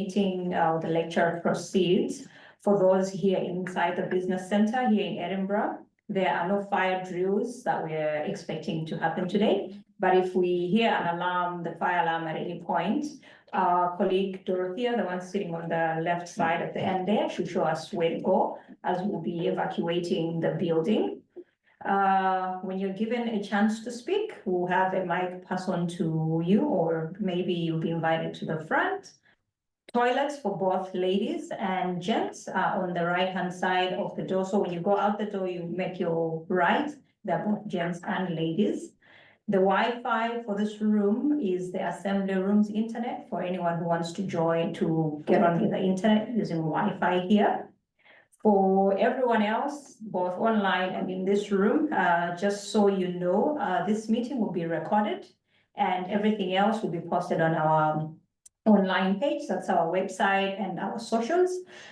meeting, the lecture proceeds. For those here inside the business center here in Edinburgh, there are no fire drills that we are expecting to happen today. But if we hear an alarm, the fire alarm at any point, our colleague Dorothea, the one sitting on the left side at the end there, should show us where to go as we'll be evacuating the building. When you're given a chance to speak, we'll have a mic pass on to you, or maybe you'll be invited to the front. Toilets for both ladies and gents are on the right-hand side of the door. So when you go out the door, you make your right. They're both gents and ladies. The Wi-Fi for this room is the assembly room's internet for anyone who wants to join to get on the internet using Wi-Fi here. For everyone else, both online and in this room, just so you know, this meeting will be recorded and everything else will be posted on our online page. That's our website and our socials.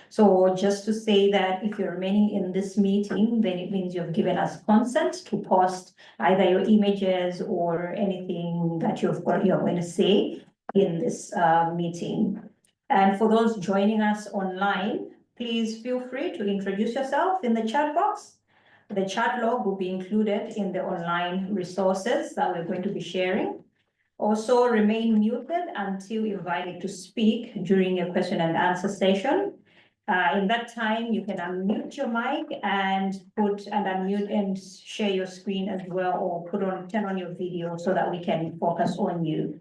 So just to say that if you're remaining in this meeting, then it means you've given us consent to post either your images or anything that you're going to say in this meeting. And for those joining us online, please feel free to introduce yourself in the chat box. The chat log will be included in the online resources that we're going to be sharing. Also, remain muted until invited to speak during a question and answer session. In that time, you can unmute your mic and unmute and share your screen as well, or turn on your video so that we can focus on you.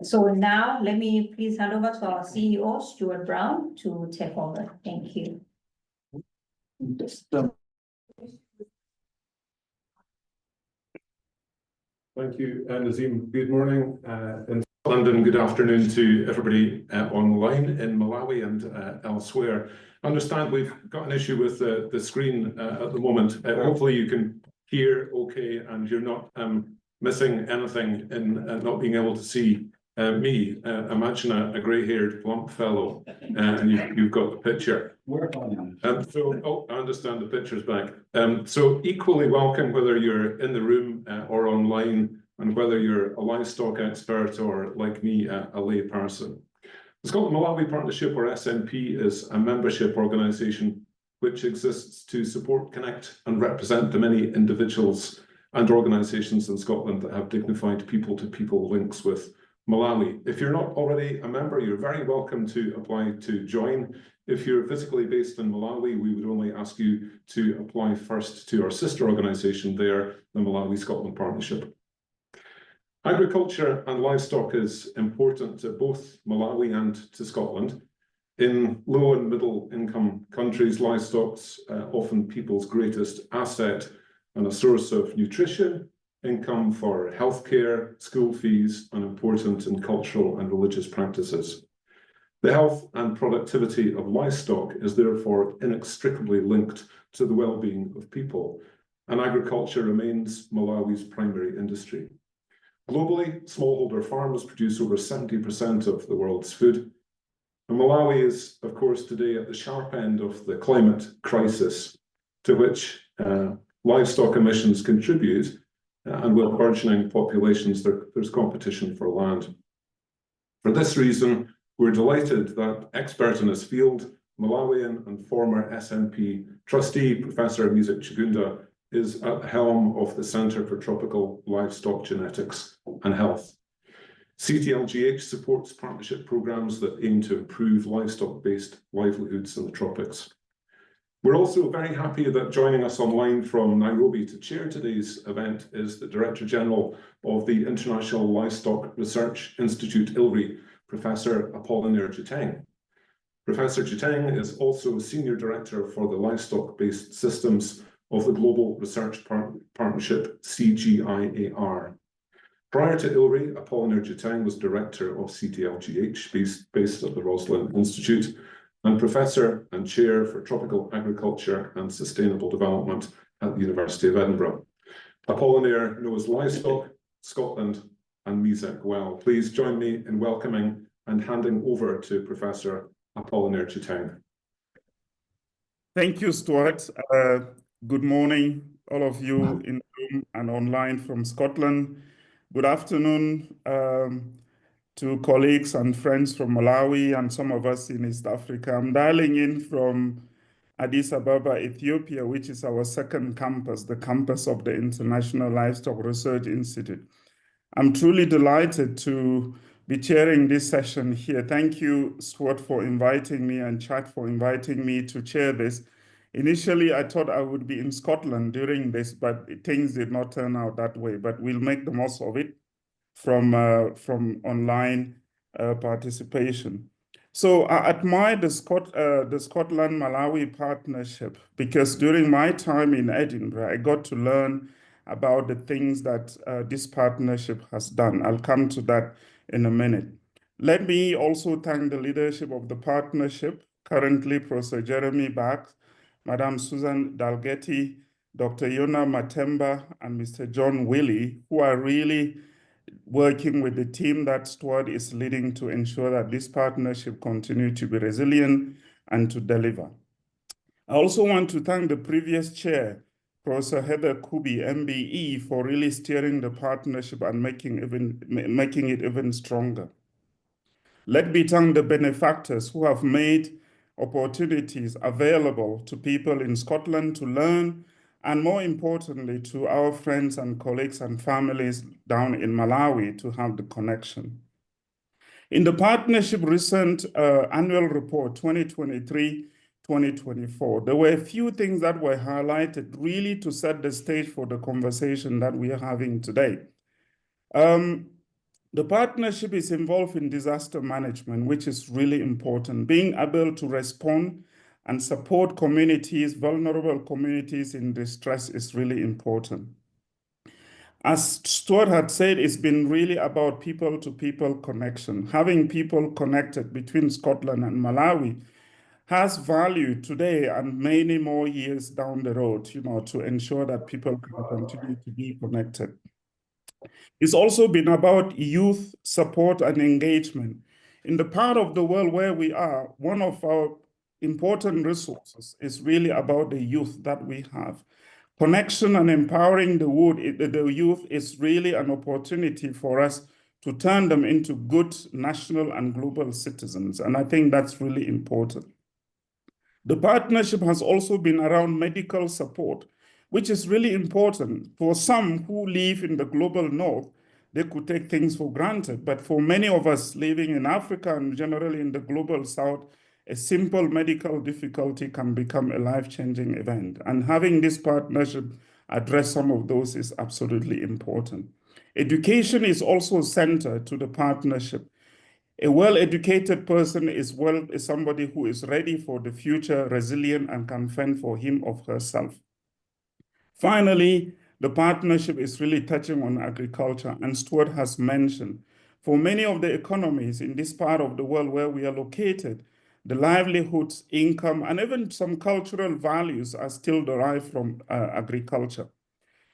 So now let me please hand over to our CEO, Stuart Brown, to take over. Thank you. Thank you, Nasim. Good morning in London. Good afternoon to everybody online in Malawi and elsewhere. I understand we've got an issue with the screen at the moment. Hopefully you can hear okay and you're not missing anything in not being able to see me. Imagine a grey-haired plump fellow and you've got the picture. I understand the picture's back. So equally welcome whether you're in the room or online, and whether you're a livestock expert or, like me, a lay person. The Scotland-Malawi Partnership, or SNP, is a membership organisation which exists to support, connect and represent the many individuals and organisations in Scotland that have dignified people-to-people links with Malawi. If you're not already a member, you're very welcome to apply to join. If you're physically based in Malawi, we would only ask you to apply first to our sister organisation there, the Malawi-Scotland Partnership. Agriculture and livestock is important to both Malawi and to Scotland. In low and middle income countries, livestock's often people's greatest asset and a source of nutrition, income for healthcare, school fees, and important in cultural and religious practices. The health and productivity of livestock is therefore inextricably linked to the well-being of people, and agriculture remains Malawi's primary industry. Globally, smallholder farmers produce over 70% of the world's food, and Malawi is, of course, today at the sharp end of the climate crisis to which livestock emissions contribute. And with burgeoning populations, there's competition for land. For this reason, we're delighted that expert in his field, Malawian and former SNP trustee, Professor Mizeck Chagunda, is at the helm of the Centre for Tropical Livestock Genetics and Health. CTLGH supports partnership programmes that aim to improve livestock-based livelihoods in the tropics. We're also very happy that joining us online from Nairobi to chair today's event is the Director General of the International Livestock Research Institute, ILRI, Professor Appolinaire Djikeng. Professor Djikeng is also Senior Director for the Livestock-Based Systems of the Global Research Partnership, CGIAR. Prior to ILRI, Appolinaire Djikeng was Director of CTLGH, based at the Roslin Institute, and Professor and Chair for Tropical Agriculture and Sustainable Development at the University of Edinburgh. Appolinaire knows livestock, Scotland and Mizeck well. Please join me in welcoming and handing over to Professor Appolinaire Djikeng. Thank you, Stuart. Good morning, all of you in the room and online from Scotland. Good afternoon, to colleagues and friends from Malawi and some of us in East Africa. I'm dialing in from Addis Ababa, Ethiopia, which is our second campus, the campus of the International Livestock Research Institute. I'm truly delighted to be chairing this session here. Thank you, Stuart, for inviting me, and Chad for inviting me to chair this. Initially, I thought I would be in Scotland during this, but things did not turn out that way. But we'll make the most of it from online participation. So I admire the Scotland-Malawi partnership, because during my time in Edinburgh, I got to learn about the things that this partnership has done. I'll come to that in a minute. Let me also thank the leadership of the partnership, currently Professor Jeremy Bach, Madam Susan Dalgetty, Dr. Yona Matemba, and Mr. John Willey, who are really working with the team that Stuart is leading to ensure that this partnership continue to be resilient and to deliver. I also want to thank the previous chair, Professor Heather Kubi, MBE, for really steering the partnership and making it even stronger. Let me thank the benefactors who have made opportunities available to people in Scotland to learn, and more importantly, to our friends and colleagues and families down in Malawi to have the connection. In the partnership recent annual report 2023-2024, there were a few things that were highlighted really to set the stage for the conversation that we are having today. The partnership is involved in disaster management, which is really important. Being able to respond and support communities, vulnerable communities in distress, is really important. As Stuart had said, it's been really about people-to-people connection. Having people connected between Scotland and Malawi has value today and many more years down the road, to ensure that people can continue to be connected. It's also been about youth support and engagement. In the part of the world where we are, one of our important resources is really about the youth that we have. Connection and empowering the youth is really an opportunity for us to turn them into good national and global citizens. And I think that's really important. The partnership has also been around medical support, which is really important. For some who live in the global north, they could take things for granted. But for many of us living in Africa and generally in the global south, a simple medical difficulty can become a life-changing event. And having this partnership address some of those is absolutely important. Education is also central to the partnership. A well-educated person is somebody who is ready for the future, resilient, and can fend for him or herself. Finally, the partnership is really touching on agriculture, and Stuart has mentioned, for many of the economies in this part of the world where we are located, the livelihoods, income, and even some cultural values are still derived from agriculture.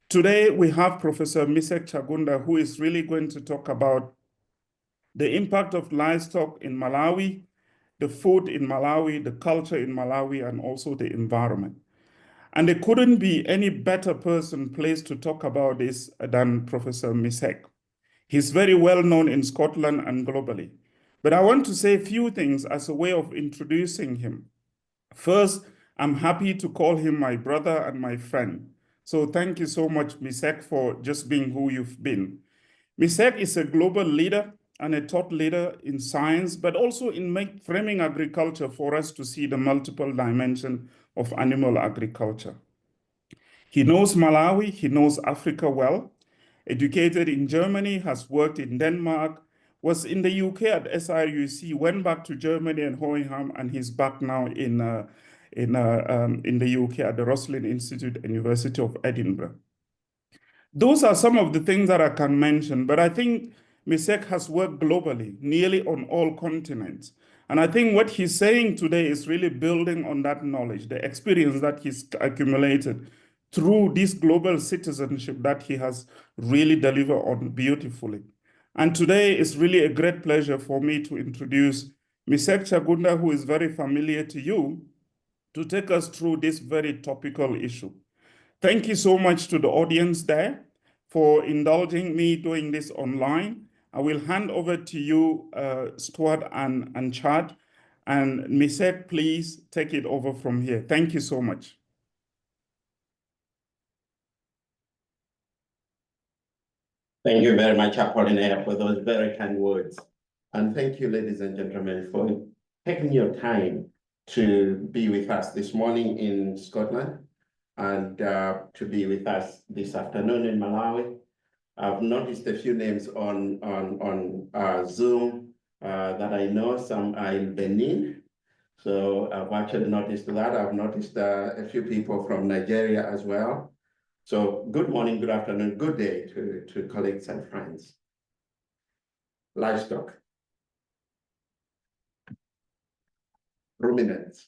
Today, we have Professor Mizeck Chagunda, who is really going to talk about the impact of livestock in Malawi, the food in Malawi, the culture in Malawi, and also the environment. And there couldn't be any better person placed to talk about this than Professor Mizeck. He's very well known in Scotland and globally. But I want to say a few things as a way of introducing him. First, I'm happy to call him my brother and my friend. So thank you so much, Mizeck, for just being who you've been. Mizeck is a global leader and a thought leader in science, but also in framing agriculture for us to see the multiple dimensions of animal agriculture. He knows Malawi, he knows Africa well, educated in Germany, has worked in Denmark, was in the UK at SIUC, went back to Germany and Hohenheim, and he's back now in the UK at the Roslin Institute, University of Edinburgh. Those are some of the things that I can mention, but I think Mizeck has worked globally, nearly on all continents. And I think what he's saying today is really building on that knowledge, the experience that he's accumulated through this global citizenship that he has really delivered on beautifully. And today is really a great pleasure for me to introduce Mizeck Chagunda, who is very familiar to you, to take us through this very topical issue. Thank you so much to the audience there for indulging me doing this online. I will hand over to you, Stuart and Chad. And Mizeck, please take it over from here. Thank you so much. Thank you very much, Appolinaire, for those very kind words. And thank you, ladies and gentlemen, for taking your time to be with us this morning in Scotland and to be with us this afternoon in Malawi. I've noticed a few names on Zoom that I know. Some are in Benin. So I've actually noticed that. I've noticed a few people from Nigeria as well. So good morning, good afternoon, good day to colleagues and friends. Livestock, ruminants,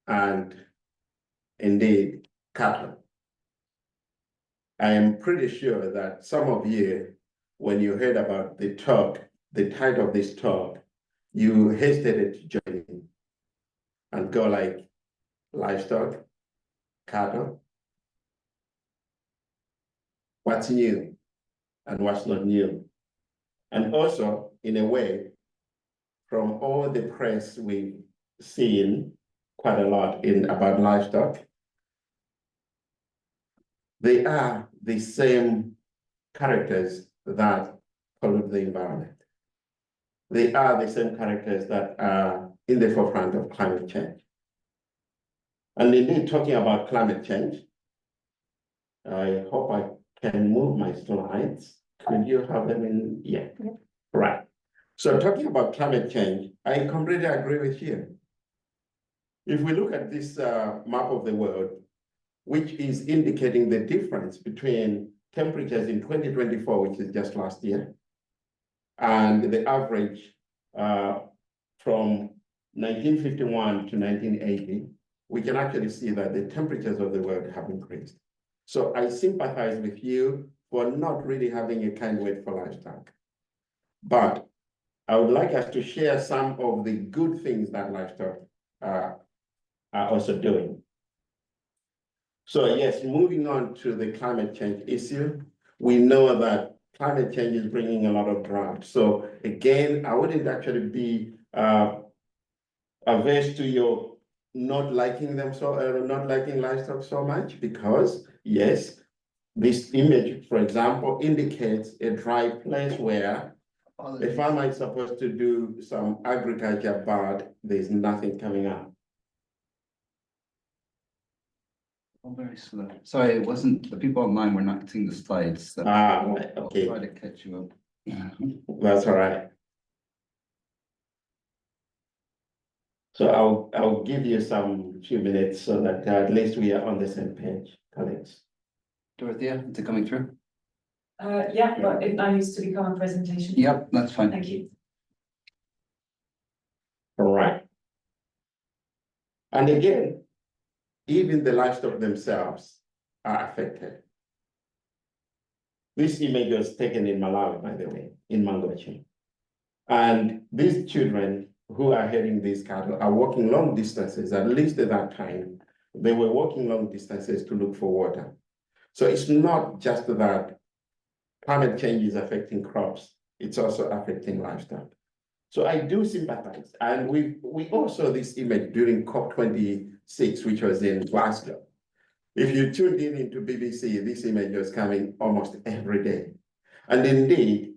and indeed cattle. I am pretty sure that some of you, when you heard about the talk, the title of this talk, you hesitated to join in and go like livestock, cattle. What's new and what's not new? And also, in a way, from all the press we've seen quite a lot about livestock, they are the same characters that pollute the environment. They are the same characters that are in the forefront of climate change. And indeed, talking about climate change, I hope I can move my slides. Could you have them in? Yeah. Right. So talking about climate change, I completely agree with you. If we look at this map of the world, which is indicating the difference between temperatures in 2024, which is just last year, and the average from 1951 to 1980, we can actually see that the temperatures of the world have increased. So I sympathize with you for not really having a kind word for livestock. But I would like us to share some of the good things that livestock are also doing. So yes, moving on to the climate change issue, we know that climate change is bringing a lot of drought. So again, I wouldn't actually be averse to your not liking them not liking livestock so much, because yes, this image, for example, indicates a dry place where a farmer is supposed to do some agriculture, but there's nothing coming up. Oh, very slow. Sorry, it wasn't, the people online were not seeing the slides. So Right, okay. I'll try to catch you up. That's all right. So I'll give you some few minutes so that at least we are on the same page, colleagues. Dorothea, is it coming through? Yeah, but it needs to become a presentation. Yep, that's fine. Thank you. All right. And again, even the livestock themselves are affected. This image was taken in Malawi, by the way, in Mangochi. And these children who are heading these cattle are walking long distances, at least at that time, they were walking long distances to look for water. So it's not just that climate change is affecting crops, it's also affecting livestock. So I do sympathize. And we also saw this image during COP26, which was in Glasgow. If you tuned in into BBC, this image was coming almost every day. And indeed,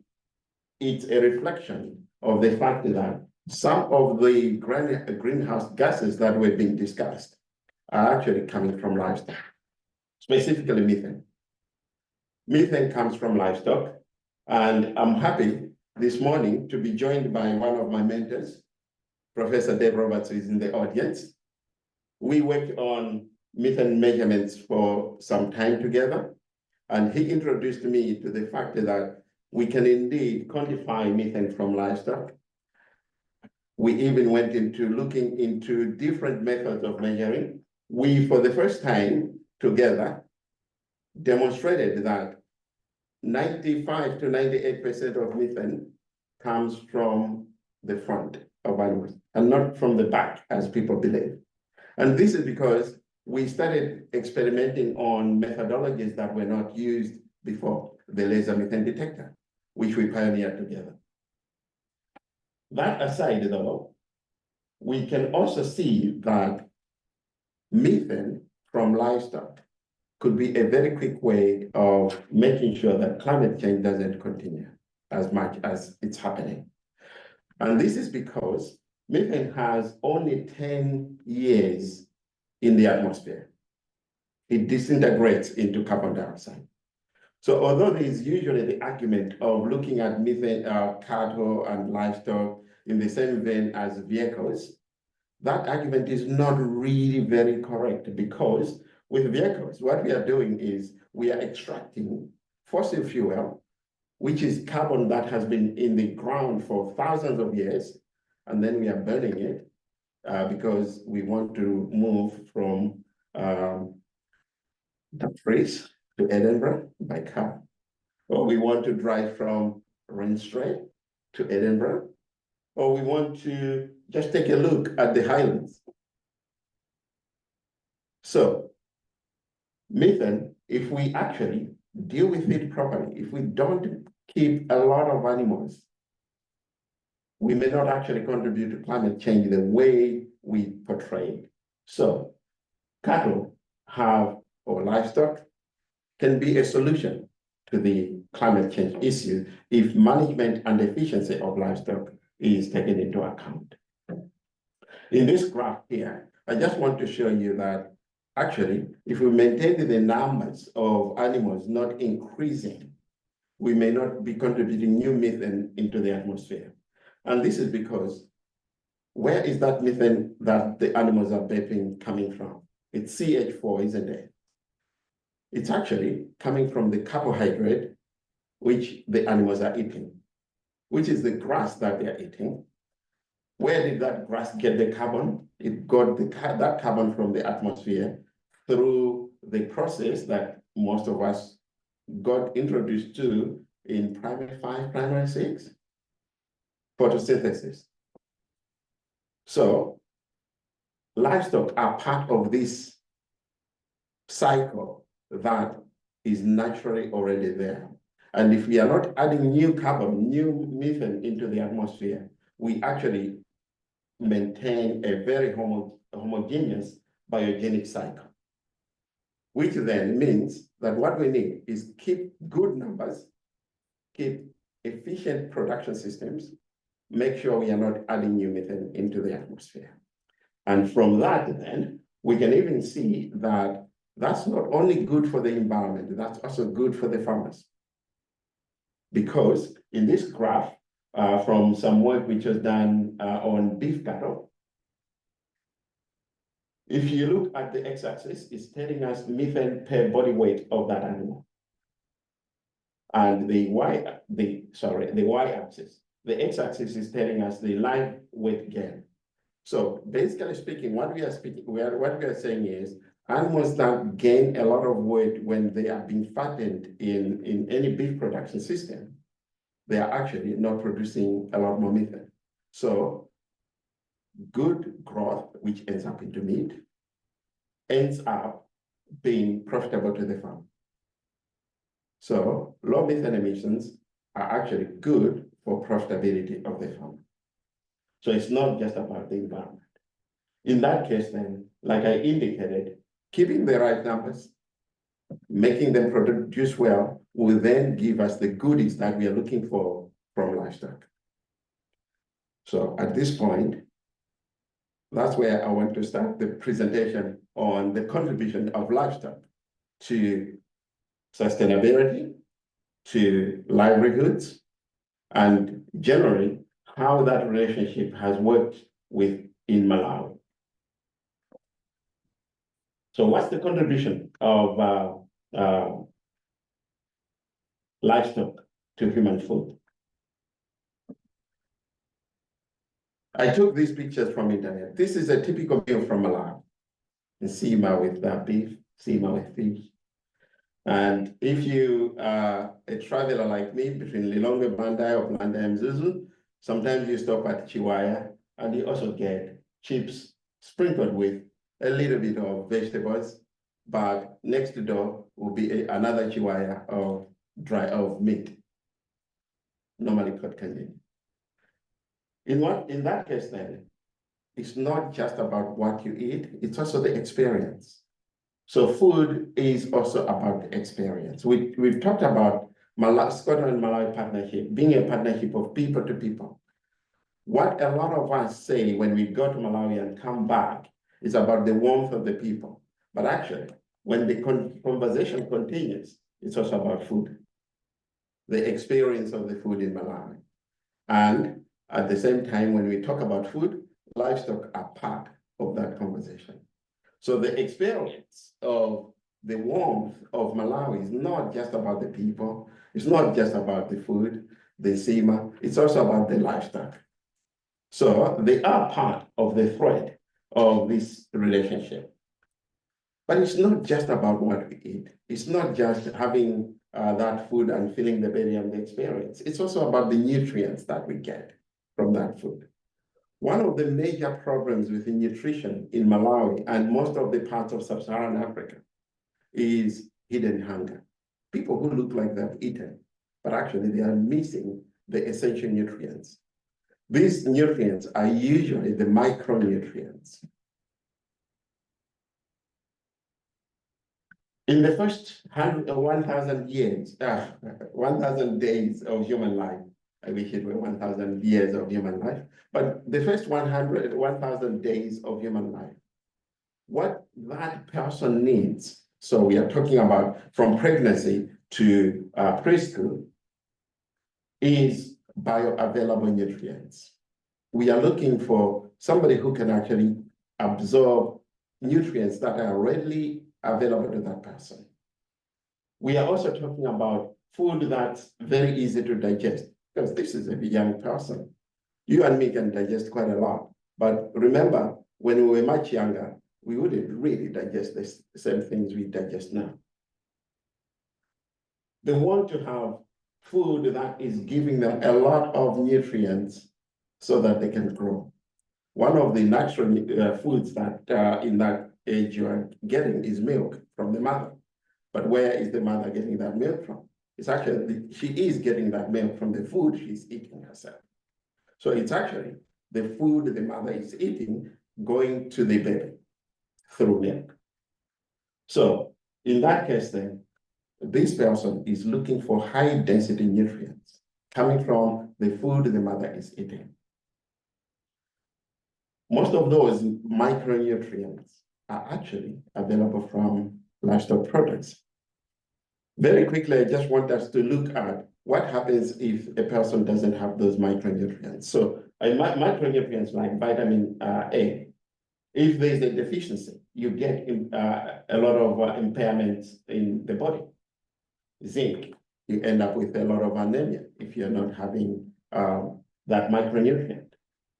it's a reflection of the fact that some of the greenhouse gases that were being discussed are actually coming from livestock, specifically methane. Methane comes from livestock, and I'm happy this morning to be joined by one of my mentors, Professor Dave Roberts, who is in the audience. We worked on methane measurements for some time together, and he introduced me to the fact that we can indeed quantify methane from livestock. We even went into looking into different methods of measuring. We, for the first time together, demonstrated that 95 to 98% of methane comes from the front of animals and not from the back, as people believe. And this is because we started experimenting on methodologies that were not used before, the laser methane detector. which we pioneered together. That aside, though, we can also see that methane from livestock could be a very quick way of making sure that climate change doesn't continue as much as it's happening. And this is because methane has only 10 years in the atmosphere. It disintegrates into carbon dioxide. So although there is usually the argument of looking at methane, cattle and livestock in the same vein as vehicles, that argument is not really very correct, because with vehicles, what we are doing is we are extracting fossil fuel, which is carbon that has been in the ground for thousands of years, and then we are burning it because we want to move from Dumfries to Edinburgh by car, or we want to drive from Renstray to Edinburgh, or we want to just take a look at the Highlands. So methane, if we actually deal with it properly, if we don't keep a lot of animals, we may not actually contribute to climate change the way we portray it. So cattle or livestock can be a solution to the climate change issue if management and efficiency of livestock is taken into account. In this graph here, I just want to show you that actually, if we maintain the numbers of animals not increasing, we may not be contributing new methane into the atmosphere. And this is because where is that methane that the animals are burping coming from? It's CH4, isn't it? It's actually coming from the carbohydrate which the animals are eating, which is the grass that they're eating. Where did that grass get the carbon? It got that carbon from the atmosphere through the process that most of us got introduced to in primary 5, primary 6, photosynthesis. So livestock are part of this cycle that is naturally already there. And if we are not adding new carbon, new methane into the atmosphere, we actually maintain a very homogeneous biogenic cycle, which then means that what we need is keep good numbers, keep efficient production systems, make sure we are not adding new methane into the atmosphere. And from that, then, we can even see that that's not only good for the environment, that's also good for the farmers. Because in this graph, from some work which was done on beef cattle, if you look at the x-axis, it's telling us methane per body weight of that animal. And the y-axis, the x-axis is telling us the live weight gain. So basically speaking, what we are saying is animals that gain a lot of weight when they are being fattened in any beef production system, they are actually not producing a lot more methane. So good growth, which ends up into meat, ends up being profitable to the farm. So low methane emissions are actually good for profitability of the farm. So it's not just about the environment. In that case, then, like I indicated, keeping the right numbers, making them produce well, will then give us the goodies that we are looking for from livestock. So at this point, that's where I want to start the presentation on the contribution of livestock to sustainability, to livelihoods, and generally how that relationship has worked in Malawi. So what's the contribution of livestock to human food? I took these pictures from internet. This is a typical meal from Malawi. Sima with beef, sima with fish. And if you are a traveler like me between Lilongwe, Bandai, or Blanda and Zuzu, sometimes you stop at Chiwaya and you also get chips sprinkled with a little bit of vegetables, but next door will be another Chiwaya of meat. normally called Kenya. In that case then, it's not just about what you eat, it's also the experience. So food is also about the experience. We've talked about Scotland and Malawi partnership being a partnership of people to people. What a lot of us say when we go to Malawi and come back is about the warmth of the people. But actually, when the conversation continues, it's also about food, the experience of the food in Malawi. And at the same time, when we talk about food, livestock are part of that conversation. So the experience of the warmth of Malawi is not just about the people, it's not just about the food, the SEMA, it's also about the livestock. So they are part of the thread of this relationship. But it's not just about what we eat. It's not just having that food and feeling the belly and the experience. It's also about the nutrients that we get from that food. One of the major problems with nutrition in Malawi and most of the parts of sub-Saharan Africa is hidden hunger. People who look like they've eaten, but actually they are missing the essential nutrients. These nutrients are usually the micronutrients. In the first 1,000 years, 1,000 days of human life, I wish it were 1,000 years of human life, but the first 1,000 days of human life, what that person needs, so we are talking about from pregnancy to preschool, is bioavailable nutrients. We are looking for somebody who can actually absorb nutrients that are readily available to that person. We are also talking about food that's very easy to digest, because this is a young person. You and me can digest quite a lot. But remember, when we were much younger, we wouldn't really digest the same things we digest now. They want to have food that is giving them a lot of nutrients so that they can grow. One of the natural foods that in that age you are getting is milk from the mother. But where is the mother getting that milk from? It's actually, she is getting that milk from the food she's eating herself. So it's actually the food the mother is eating going to the baby through milk. So in that case then, this person is looking for high density nutrients coming from the food the mother is eating. Most of those micronutrients are actually available from livestock products. Very quickly, I just want us to look at what happens if a person doesn't have those micronutrients. So micronutrients like vitamin A, if there's a deficiency, you get a lot of impairments in the body. Zinc, you end up with a lot of anemia if you're not having that micronutrient,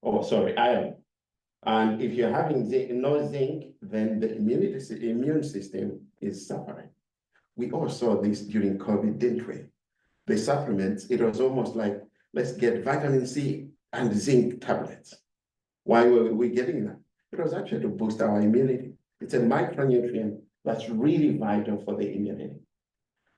or sorry, iron. And if you're having no zinc, then the immune system is suffering. We all saw this during COVID, didn't we? The supplements, it was almost like, let's get vitamin C and zinc tablets. Why were we getting that? It was actually to boost our immunity. It's a micronutrient that's really vital for the immunity.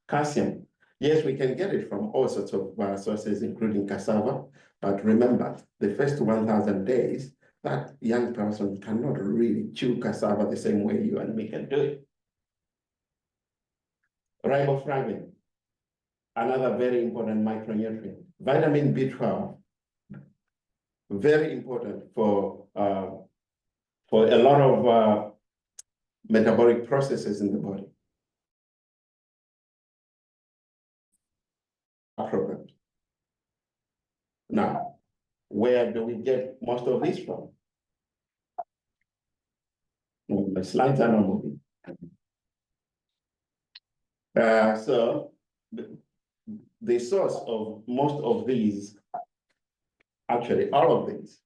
Calcium, yes, we can get it from all sorts of sources, including cassava, but remember, the first 1,000 days, that young person cannot really chew cassava the same way you and me can do it. Riboflavin, another very important micronutrient. Vitamin B12, very important for a lot of metabolic processes in the body. Programs. Now, where do we get most of this from? The slides are not moving. So the source of most of these, actually all of these,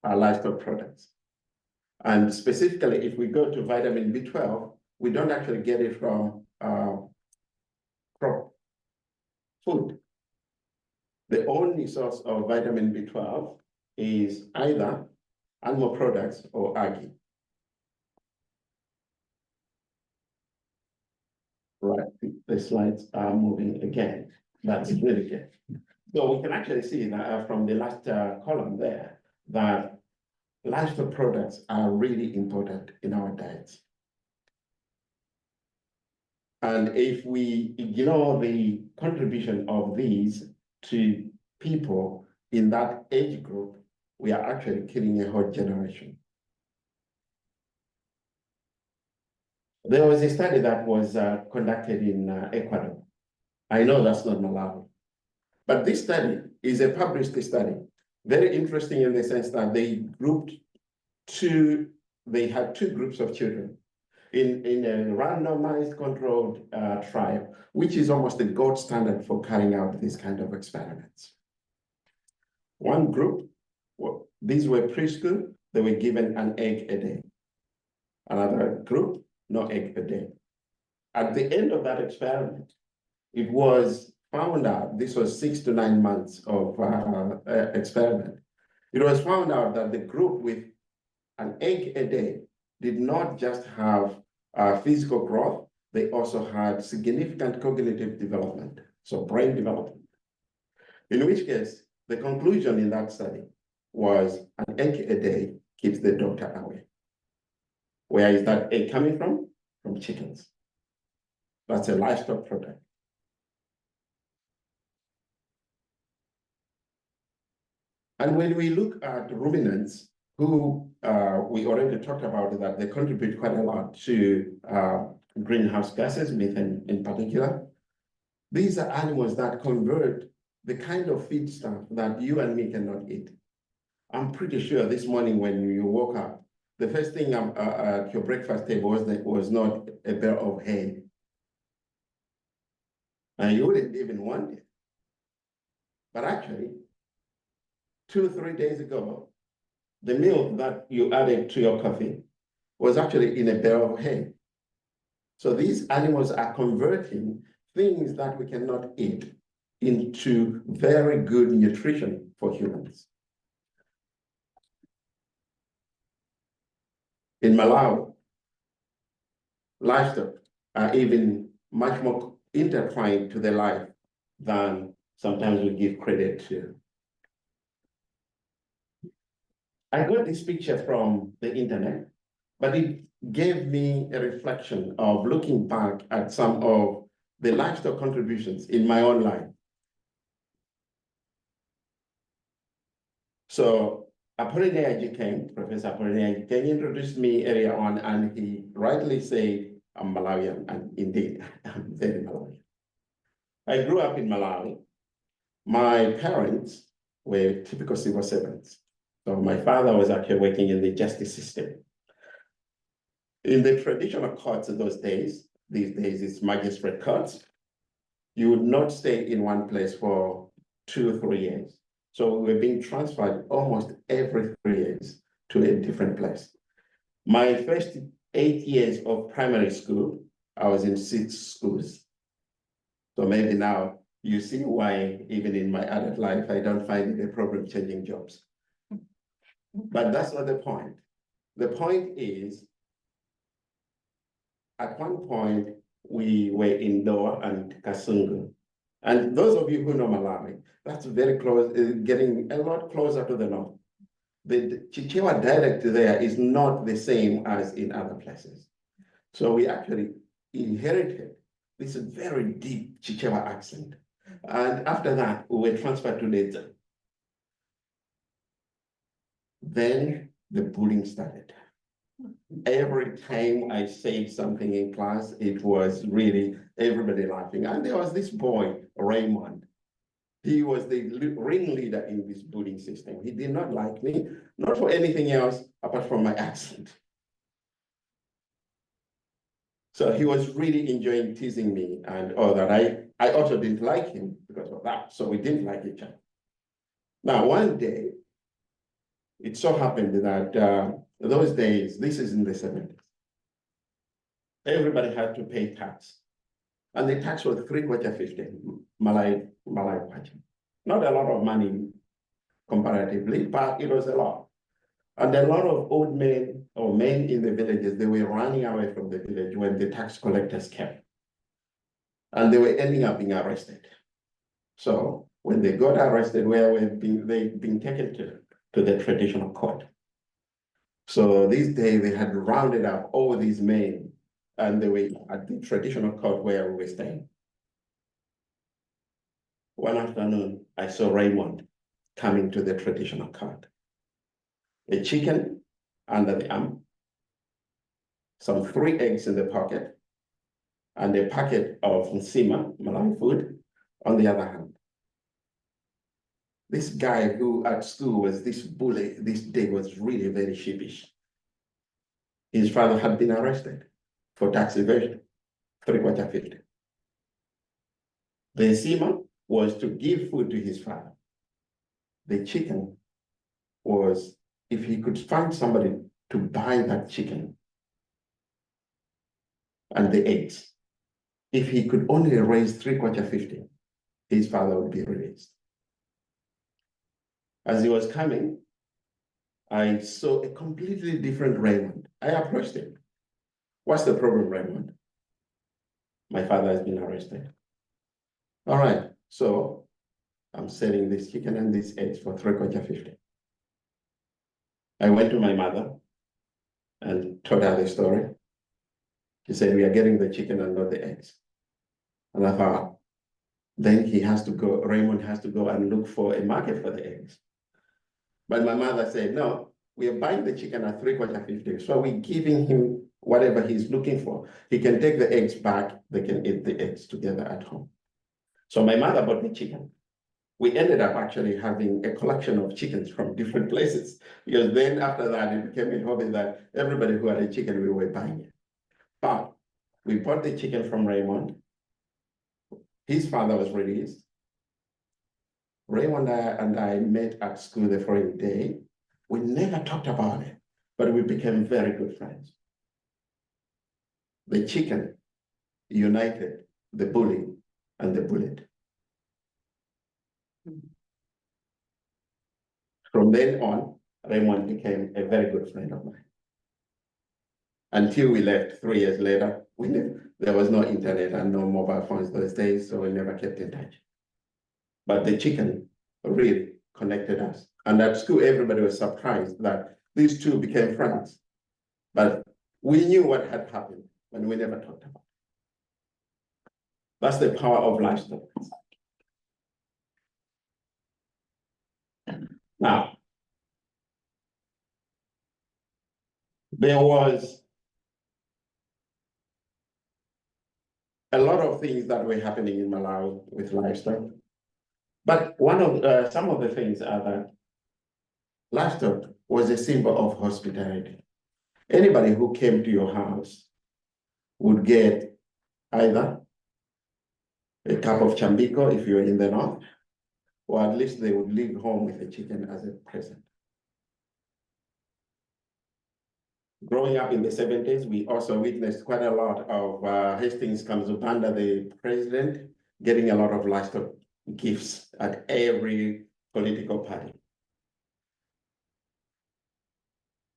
are livestock products. And specifically, if we go to vitamin B12, we don't actually get it from crop food. The only source of vitamin B12 is either animal products or algae. Right, the slides are moving again. That's really good. So we can actually see that from the last column there, that livestock products are really important in our diets. And if we ignore the contribution of these to people in that age group, we are actually killing a whole generation. There was a study that was conducted in Ecuador. I know that's not Malawi, but this study is a published study. Very interesting in the sense that they had two groups of children in a randomized controlled trial, which is almost the gold standard for carrying out these kind of experiments. One group, well, these were preschool, they were given an egg a day. Another group, no egg a day. At the end of that experiment, it was found out, this was 6 to 9 months of experiment. It was found out that the group with an egg a day did not just have physical growth, they also had significant cognitive development, so brain development. In which case, the conclusion in that study was an egg a day keeps the doctor away. Where is that egg coming from? From chickens. That's a livestock product. And when we look at ruminants, who we already talked about that they contribute quite a lot to greenhouse gases, methane in particular. These are animals that convert the kind of feed stuff that you and me cannot eat. I'm pretty sure this morning when you woke up, the first thing at your breakfast table was not a bale of hay. And you wouldn't even want it. But actually, 2 or 3 days ago, the milk that you added to your coffee was actually in a bale of hay. So these animals are converting things that we cannot eat into very good nutrition for humans. In Malawi, livestock are even much more intertwined to their life than sometimes we give credit to. I got this picture from the internet, but it gave me a reflection of looking back at some of the livestock contributions in my own life. So Appolinaire Djikeng, Professor Appolinaire Djikeng introduced me earlier on, and he rightly said I'm Malawian, and indeed, I'm very Malawian. I grew up in Malawi. My parents were typical civil servants. So my father was actually working in the justice system. In the traditional courts of those days, these days it's magistrate courts, you would not stay in one place for 2 or 3 years. So we were being transferred almost every 3 years to a different place. My first 8 years of primary school, I was in 6 schools. So maybe now you see why even in my adult life, I don't find it a problem changing jobs. But that's not the point. The point is, at one point, we were in Doha and Kasungu. And those of you who know Malawi, that's very close, getting a lot closer to the north. The Chichewa dialect there is not the same as in other places. So we actually inherited this very deep Chichewa accent. And after that, we were transferred to Mizeck. Then the bullying started. Every time I said something in class, it was really everybody laughing. And there was this boy, Raymond. He was the ringleader in this bullying system. He did not like me, not for anything else apart from my accent. So he was really enjoying teasing me and all that. I also didn't like him because of that. So we didn't like each other. Now, one day, it so happened that those days, this is in the 70s, everybody had to pay tax. And the tax was 3/4 Malay Kwacha. Not a lot of money comparatively, but it was a lot. And a lot of old men or men in the villages, they were running away from the village when the tax collectors came. And they were ending up being arrested. So when they got arrested, they've been taken to the traditional court. So this day they had rounded up all these men and they were at the traditional court where we were staying. One afternoon, I saw Raymond coming to the traditional court. A chicken under the arm, some 3 eggs in the pocket, and a packet of Nsima, Malawi food, on the other hand. This guy who at school was this bully, this day was really very sheepish. His father had been arrested for tax evasion, 3/4 The Nsima was to give food to his father. The chicken was, if he could find somebody to buy that chicken and the eggs, if he could only raise 3/4, his father would be released. As he was coming, I saw a completely different Raymond. I approached him. What's the problem, Raymond? My father has been arrested. All right, so I'm selling this chicken and these eggs for 3/4. I went to my mother and told her the story. She said, we are getting the chicken and not the eggs. And I thought, then he has to go, Raymond has to go and look for a market for the eggs. But my mother said, no, we are buying the chicken at 3/4. So we're giving him whatever he's looking for. He can take the eggs back, they can eat the eggs together at home. So my mother bought the chicken. We ended up actually having a collection of chickens from different places, because then after that, it became a hobby that everybody who had a chicken, we were buying it. But we bought the chicken from Raymond. His father was released. Raymond and I met at school the following day. We never talked about it, but we became very good friends. The chicken united the bully and the bullied. From then on, Raymond became a very good friend of mine. Until we left 3 years later, there was no internet and no mobile phones those days, so we never kept in touch. But the chicken really connected us. And at school, everybody was surprised that these two became friends. But we knew what had happened, but we never talked about it. That's the power of livestock. Now, there was a lot of things that were happening in Malawi with livestock. But some of the things are that livestock was a symbol of hospitality. Anybody who came to your house would get either a cup of chambiko if you're in the north, or at least they would leave home with a chicken as a present. Growing up in the 70s, we also witnessed quite a lot of Hastings Kamzubanda, the president, getting a lot of livestock gifts at every political party.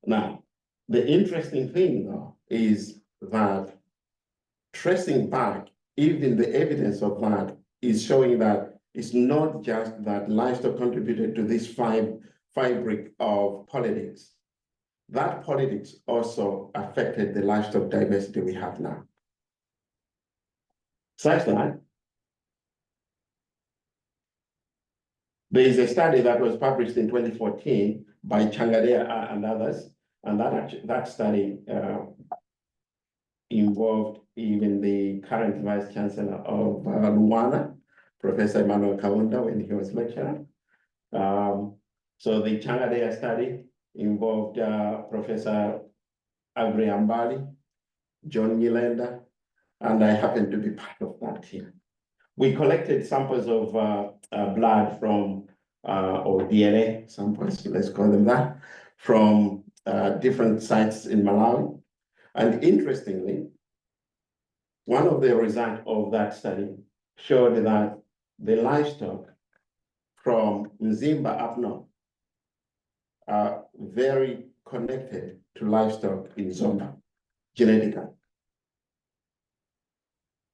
Now, the interesting thing though is that tracing back, even the evidence of that is showing that it's not just that livestock contributed to this fabric of politics. That politics also affected the livestock diversity we have now. Such that there is a study that was published in 2014 by Chagunda and others, and that study involved even the current Vice Chancellor of Rwanda, Professor Chagunda, when he was lecturer. So the Chagunda study involved Professor Agri-Ambali, John Nyilenda, and I happened to be part of that team. We collected samples of blood from, or DNA samples, let's call them that, from different sites in Malawi. And interestingly, one of the results of that study showed that the livestock from Mzimba up north are very connected to livestock in Zomba, genetically.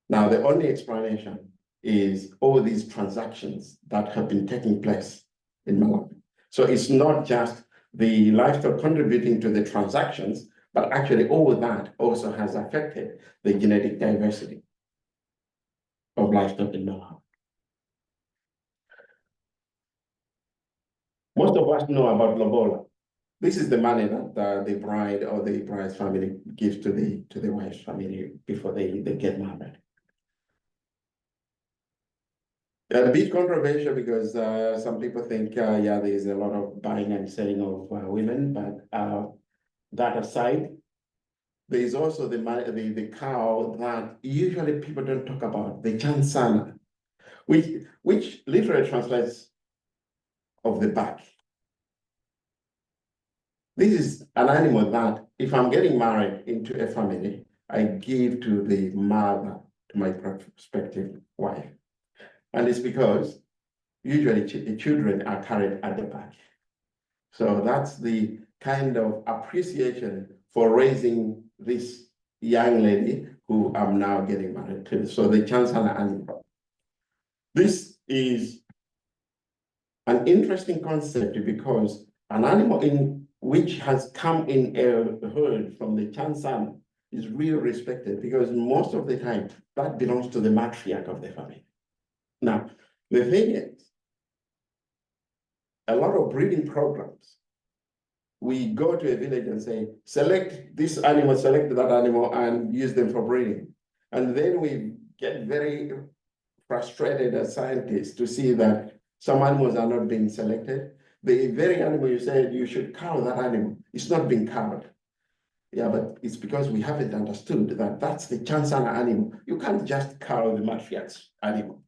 Now, the only explanation is all these transactions that have been taking place in Malawi. So it's not just the livestock contributing to the transactions, but actually all of that also has affected the genetic diversity of livestock in Malawi. Most of us know about lobola. This is the money that the bride or the bride's family gives to the wife's family before they get married. A bit controversial because some people think, yeah, there's a lot of buying and selling of women, but that aside, there is also the cow that usually people don't talk about, the chansana, which literally translates of the back. This is an animal that, if I'm getting married into a family, I give to the mother, to my prospective wife. And it's because usually the children are carried at the back. So that's the kind of appreciation for raising this young lady who I'm now getting married to. So the chansana animal. This is an interesting concept because an animal which has come in a herd from the chansana is really respected because most of the time that belongs to the matriarch of the family. Now, the thing is, a lot of breeding programs, we go to a village and say, select this animal, select that animal, and use them for breeding. And then we get very frustrated as scientists to see that some animals are not being selected. The very animal you said you should cow that animal, it's not being cowed. Yeah, but it's because we haven't understood that that's the chansana animal. You can't just cow the matriarch's animal.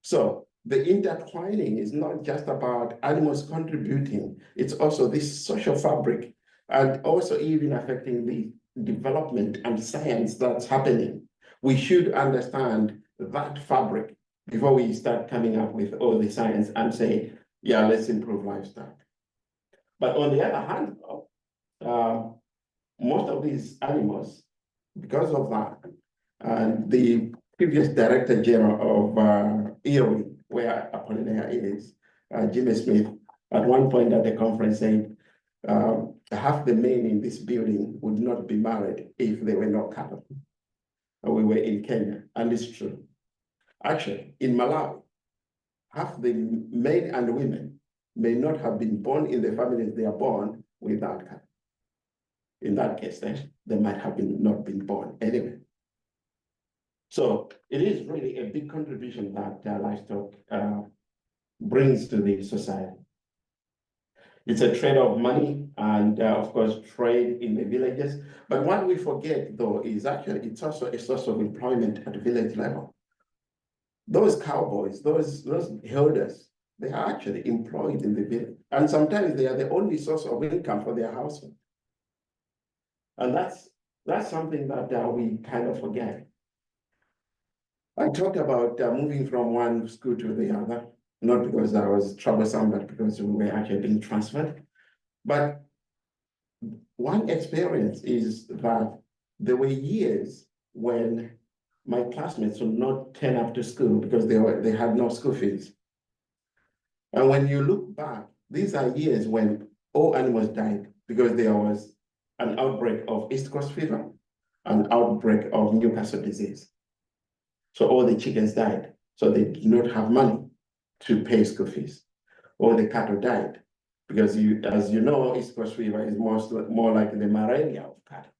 So the intertwining is not just about animals contributing, it's also this social fabric and also even affecting the development and science that's happening. We should understand that fabric before we start coming up with all the science and say, yeah, let's improve livestock. But on the other hand, most of these animals, because of that, and the previous Director General of ILRI, where Appolinaire is, Jimmy Smith, at one point at the conference said, half the men in this building would not be married if they were not cattle. We were in Kenya, and it's true. Actually, in Malawi, half the men and women may not have been born in the families they are born without cattle. In that case, then they might have not been born anyway. So it is really a big contribution that livestock brings to the society. It's a trade of money and of course trade in the villages. But what we forget though is actually it's also a source of employment at the village level. Those cowboys, those herders, they are actually employed in the village. And sometimes they are the only source of income for their household. And that's something that we kind of forget. I talked about moving from one school to the other, not because I was troublesome, but because we were actually being transferred. But one experience is that there were years when my classmates would not turn up to school because they had no school fees. And when you look back, these are years when all animals died because there was an outbreak of East Coast fever, an outbreak of Newcastle disease. So all the chickens died. So they did not have money to pay school fees. All the cattle died because as you know, East Coast fever is more like the malaria of cattle.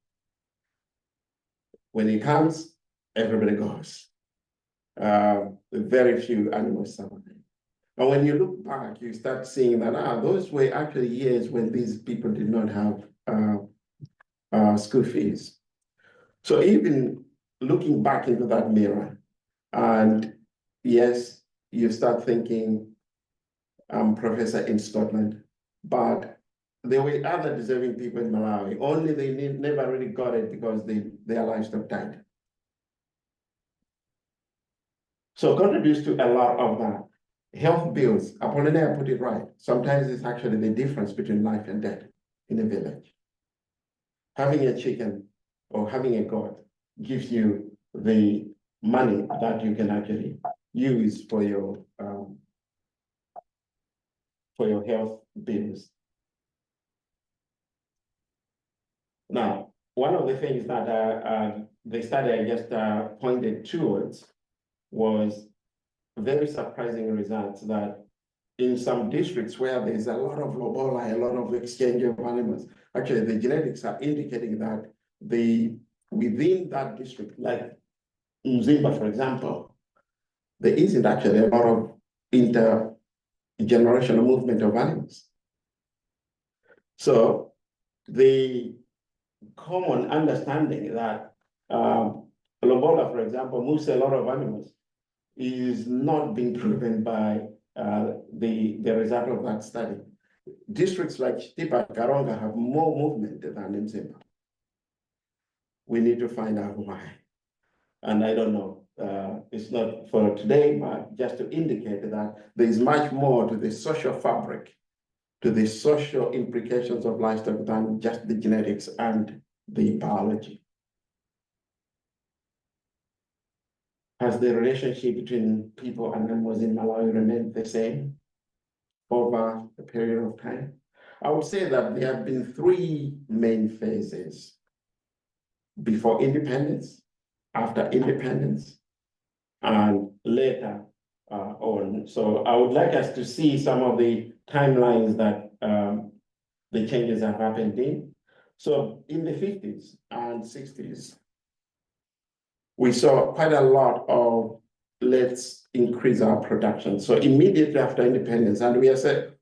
When it comes, everybody goes. Very few animals survive. And when you look back, you start seeing that those were actually years when these people did not have school fees. So even looking back into that mirror, and yes, you start thinking, I'm professor in Scotland, but there were other deserving people in Malawi, only they never really got it because their livestock died. So contributes to a lot of that. Health bills, Appolinaire put it right. Sometimes it's actually the difference between life and death in a village. Having a chicken or having a goat gives you the money that you can actually use for your health bills. Now, one of the things that the study I just pointed towards was very surprising results that in some districts where there's a lot of lobola, a lot of exchange of animals, actually the genetics are indicating that within that district, like Mzimba, for example, there isn't actually a lot of intergenerational movement of animals. So the common understanding that lobola, for example, moves a lot of animals is not being proven by the result of that study. Districts like Chitipa, Karonga have more movement than Mzimba. We need to find out why. And I don't know, it's not for today, but just to indicate that there is much more to the social fabric, to the social implications of livestock than just the genetics and the biology. Has the relationship between people and animals in Malawi remained the same over a period of time? I would say that there have been three main phases: before independence, after independence, and later on. So I would like us to see some of the timelines that the changes have happened in. So in the 50s and 60s, we saw quite a lot of let's increase our production. So immediately after independence, and we are said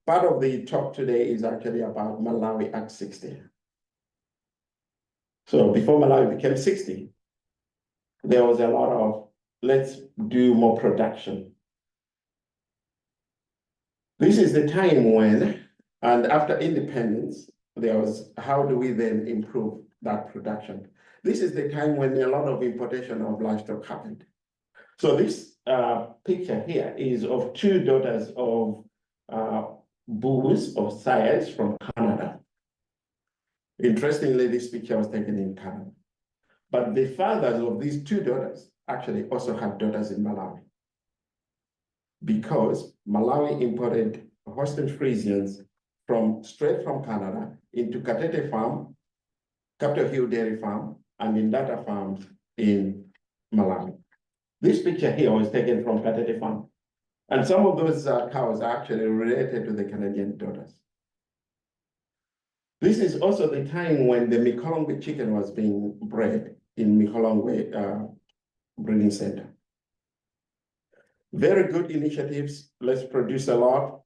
part of the talk today is actually about Malawi at 60. So before Malawi became 60, there was a lot of let's do more production. This is the time when, and after independence, there was how do we then improve that production? This is the time when a lot of importation of livestock happened. So this picture here is of two daughters of bulls or sires from Canada. Interestingly, this picture was taken in Canada. But the fathers of these two daughters actually also had daughters in Malawi, because Malawi imported Holstein Friesians straight from Canada into Katete Farm, Capitol Hill Dairy Farm, and Indata farms in Malawi. This picture here was taken from Katete Farm. And some of those cows are actually related to the Canadian daughters. This is also the time when the Mikolongwe chicken was being bred in Mikolongwe breeding center. Very good initiatives, let's produce a lot.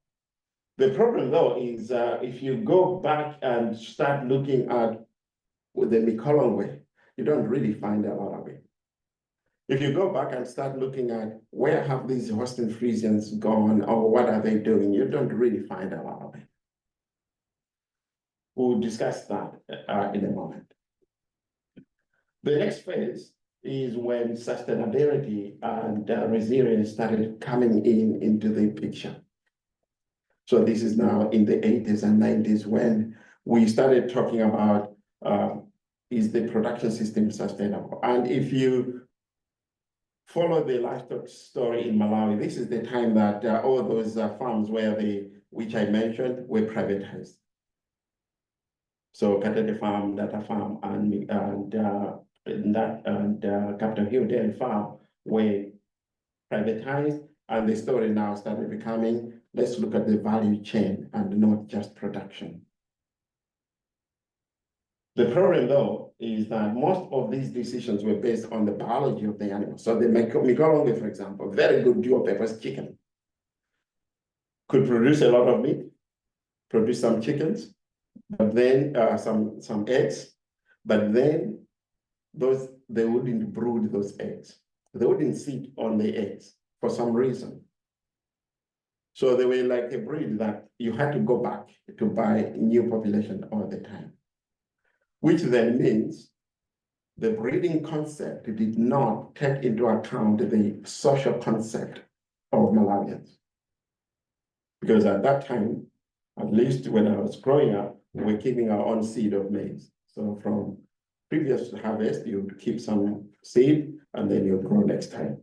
The problem though is if you go back and start looking at the Mikolongwe, you don't really find a lot of it. If you go back and start looking at where have these Holstein Friesians gone or what are they doing, you don't really find a lot of it. We'll discuss that in a moment. The next phase is when sustainability and resilience started coming into the picture. So this is now in the 80s and 90s when we started talking about is the production system sustainable? And if you follow the livestock story in Malawi, this is the time that all those farms which I mentioned were privatized. So Katete Farm, Data Farm, and Capitol Hill Dairy Farm were privatized, and the story now started becoming, let's look at the value chain and not just production. The problem, though, is that most of these decisions were based on the biology of the animal. So the Mikolongwe, for example, very good dual-purpose chicken, could produce a lot of meat, produce some chickens, but then some eggs, but then they wouldn't brood those eggs. They wouldn't sit on the eggs for some reason. So they were like a breed that you had to go back to buy new population all the time, which then means the breeding concept did not take into account the social concept of Malawians. Because at that time, at least when I was growing up, we were keeping our own seed of maize. So from previous harvest, you would keep some seed, and then you grow next time.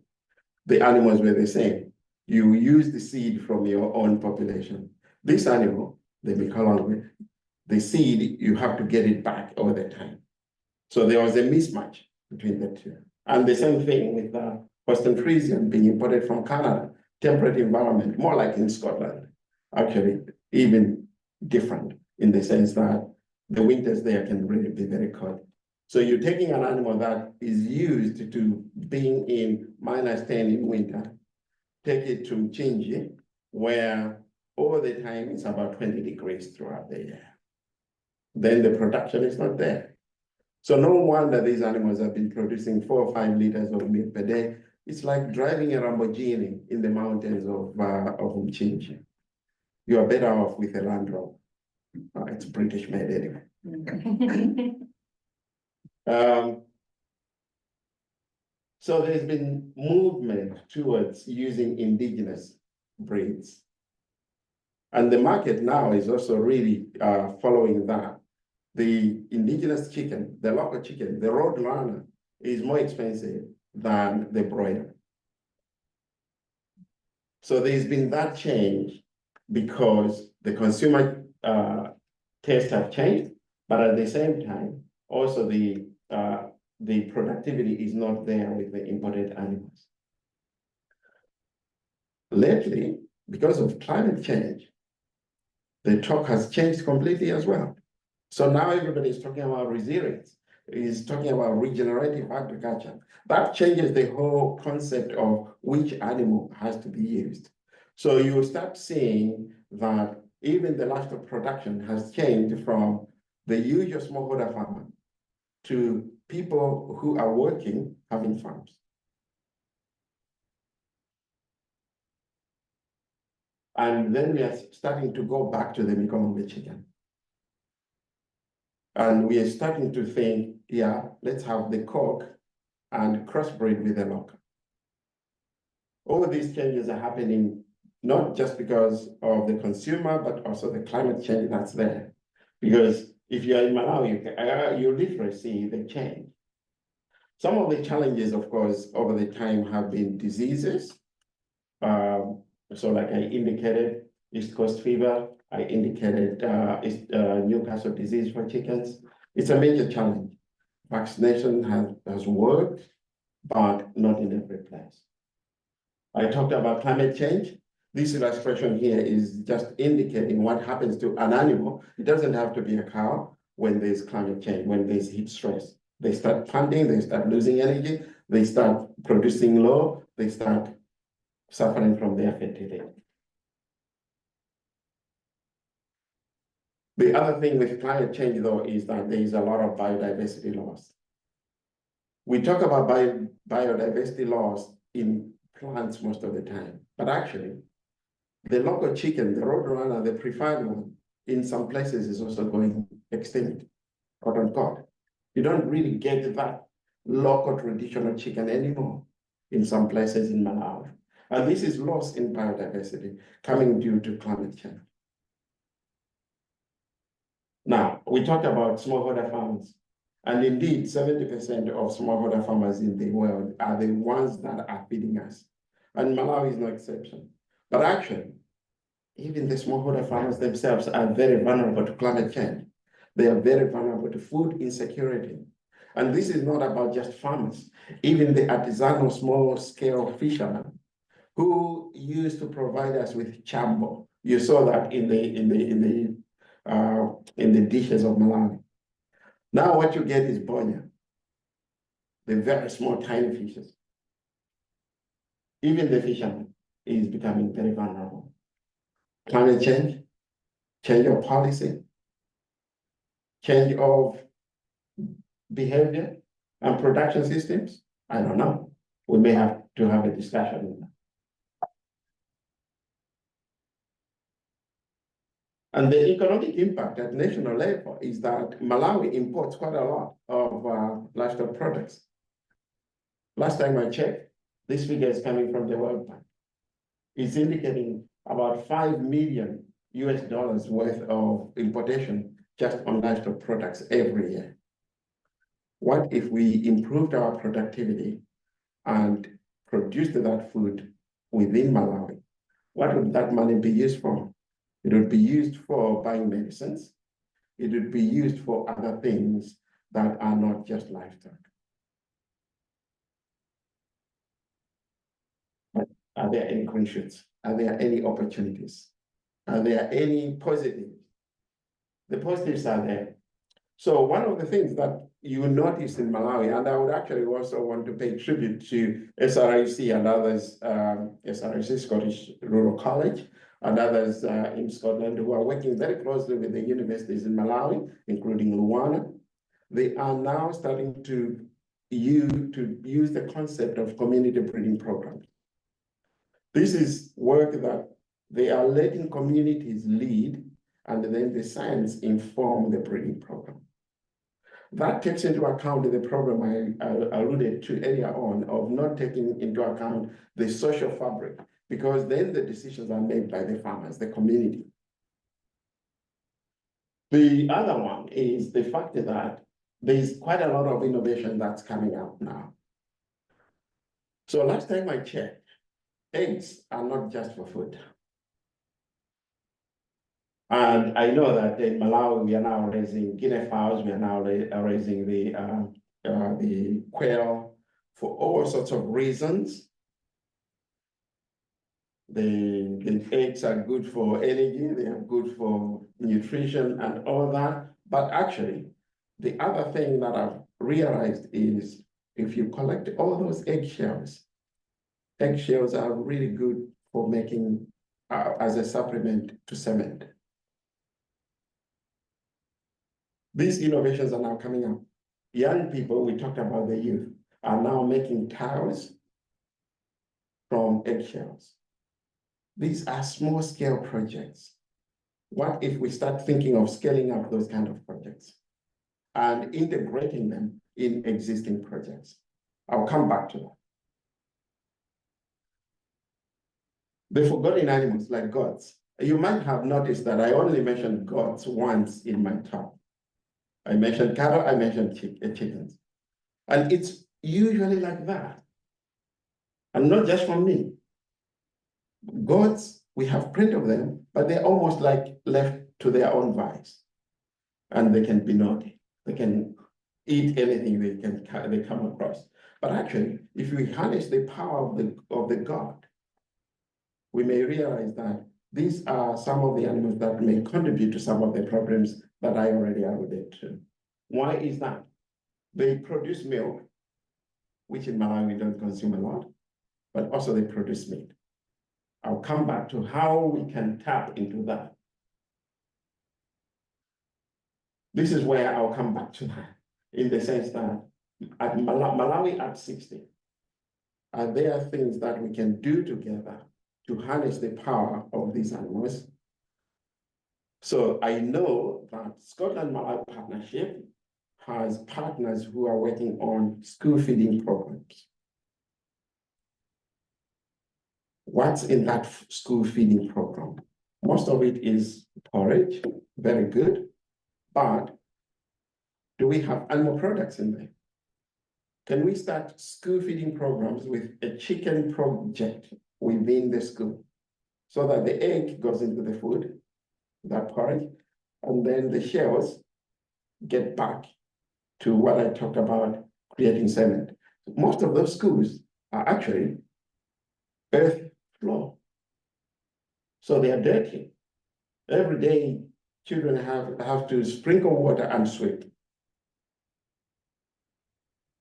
The animals were the same. You use the seed from your own population. This animal, they become hungry. The seed, you have to get it back all the time. So there was a mismatch between the two. And the same thing with the Western Frisian being imported from Canada, temperate environment, more like in Scotland, actually, even different in the sense that the winters there can really be very cold. So you're taking an animal that is used to being in -10 in winter, take it to Chinji, where all the time it's about 20 degrees throughout the year. Then the production is not there. So no wonder these animals have been producing 4 or 5 liters of milk per day. It's like driving a Lamborghini in the mountains of Mchinji. You are better off with a Land Rover. It's British made anyway. So there's been movement towards using indigenous breeds. And the market now is also really following that. The indigenous chicken, the local chicken, the road runner is more expensive than the broiler. So there's been that change because the consumer tastes have changed, but at the same time, also the productivity is not there with the imported animals. Lately, because of climate change, the talk has changed completely as well. So now everybody is talking about resilience, is talking about regenerative agriculture. That changes the whole concept of which animal has to be used. So you will start seeing that even the livestock production has changed from the usual smallholder farmer to people who are working, having farms. And then we are starting to go back to the Mikombe chicken. And we are starting to think, yeah, let's have the cock and crossbreed with the local. All these changes are happening not just because of the consumer, but also the climate change that's there. Because if you're in Malawi, you literally see the change. Some of the challenges, of course, over the time have been diseases. So like I indicated, East Coast fever, I indicated Newcastle disease for chickens. It's a major challenge. Vaccination has worked, but not in every place. I talked about climate change. This illustration here is just indicating what happens to an animal. It doesn't have to be a cow when there's climate change, when there's heat stress. They start panting, they start losing energy, they start producing low, they start suffering from their fertility. The other thing with climate change, though, is that there is a lot of biodiversity loss. We talk about biodiversity loss in plants most of the time, but actually, the local chicken, the roadrunner, the preferred one, in some places is also going extinct, quote unquote. You don't really get that local traditional chicken anymore in some places in Malawi. And this is loss in biodiversity coming due to climate change. Now, we talked about smallholder farmers. And indeed, 70% of smallholder farmers in the world are the ones that are feeding us. And Malawi is no exception. But actually, even the smallholder farmers themselves are very vulnerable to climate change. They are very vulnerable to food insecurity. And this is not about just farmers, even the artisanal small-scale fishermen who used to provide us with chambo. You saw that in the dishes of Malawi. Now what you get is bonya, the very small, tiny fishes. Even the fisherman is becoming very vulnerable. Climate change, change of policy, change of behavior and production systems. I don't know. We may have to have a discussion. And the economic impact at national level is that Malawi imports quite a lot of livestock products. Last time I checked, this figure is coming from the World Bank. It's indicating about $5 million worth of importation just on livestock products every year. What if we improved our productivity and produced that food within Malawi? What would that money be used for? It would be used for buying medicines. It would be used for other things that are not just livestock. But are there any green shoots? Are there any opportunities? Are there any positives? The positives are there. So one of the things that you notice in Malawi, and I would actually also want to pay tribute to SRIC and others, SRIC, Scottish Rural College, and others in Scotland who are working very closely with the universities in Malawi, including Luana. They are now starting to use the concept of community breeding programs. This is work that they are letting communities lead, and then the science inform the breeding program. That takes into account the problem I alluded to earlier on of not taking into account the social fabric, because then the decisions are made by the farmers, the community. The other one is the fact that there's quite a lot of innovation that's coming out now. So last time I checked, eggs are not just for food. And I know that in Malawi, we are now raising guinea fowls, we are now raising the quail for all sorts of reasons. The eggs are good for energy, they are good for nutrition and all that. But actually, the other thing that I've realized is if you collect all those eggshells are really good for making as a supplement to cement. These innovations are now coming up. Young people, we talked about the youth, are now making tiles from eggshells. These are small scale projects. What if we start thinking of scaling up those kind of projects and integrating them in existing projects? I'll come back to that. The forgotten animals like goats. You might have noticed that I only mentioned goats once in my talk. I mentioned cattle, I mentioned chickens. And it's usually like that. And not just from me. Goats, we have plenty of them, but they're almost like left to their own device. And they can be naughty. They can eat anything they come across. But actually, if we harness the power of the God, we may realize that these are some of the animals that may contribute to some of the problems that I already alluded to. Why is that? They produce milk, which in Malawi we don't consume a lot, but also they produce meat. I'll come back to how we can tap into that. This is where I'll come back to that, in the sense that at Malawi at 60, are there things that we can do together to harness the power of these animals? So I know that Scotland-Malawi Partnership has partners who are working on school feeding programs. What's in that school feeding program? Most of it is porridge, very good, but do we have animal products in there? Can we start school feeding programs with a chicken project within the school so that the egg goes into the food, that porridge, and then the shells get back to what I talked about, creating cement. Most of those schools are actually earth floor. So they are dirty. Every day, children have to sprinkle water and sweep.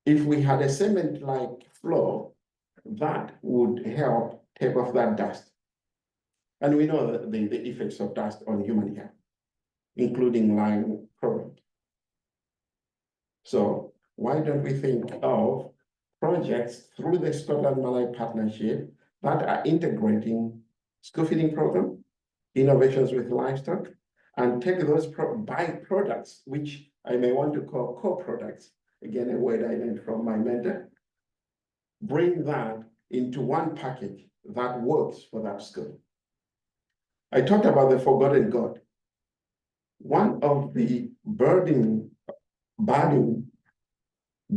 If we had a cement-like floor, that would help take off that dust. And we know that the effects of dust on human health, including lung problems. So why don't we think of projects through the Scotland-Malawi Partnership that are integrating school feeding program, innovations with livestock, and take those byproducts, which I may want to call co-products, again, a word I learned from my mentor, bring that into one package that works for that school. I talked about the forgotten God. One of the burden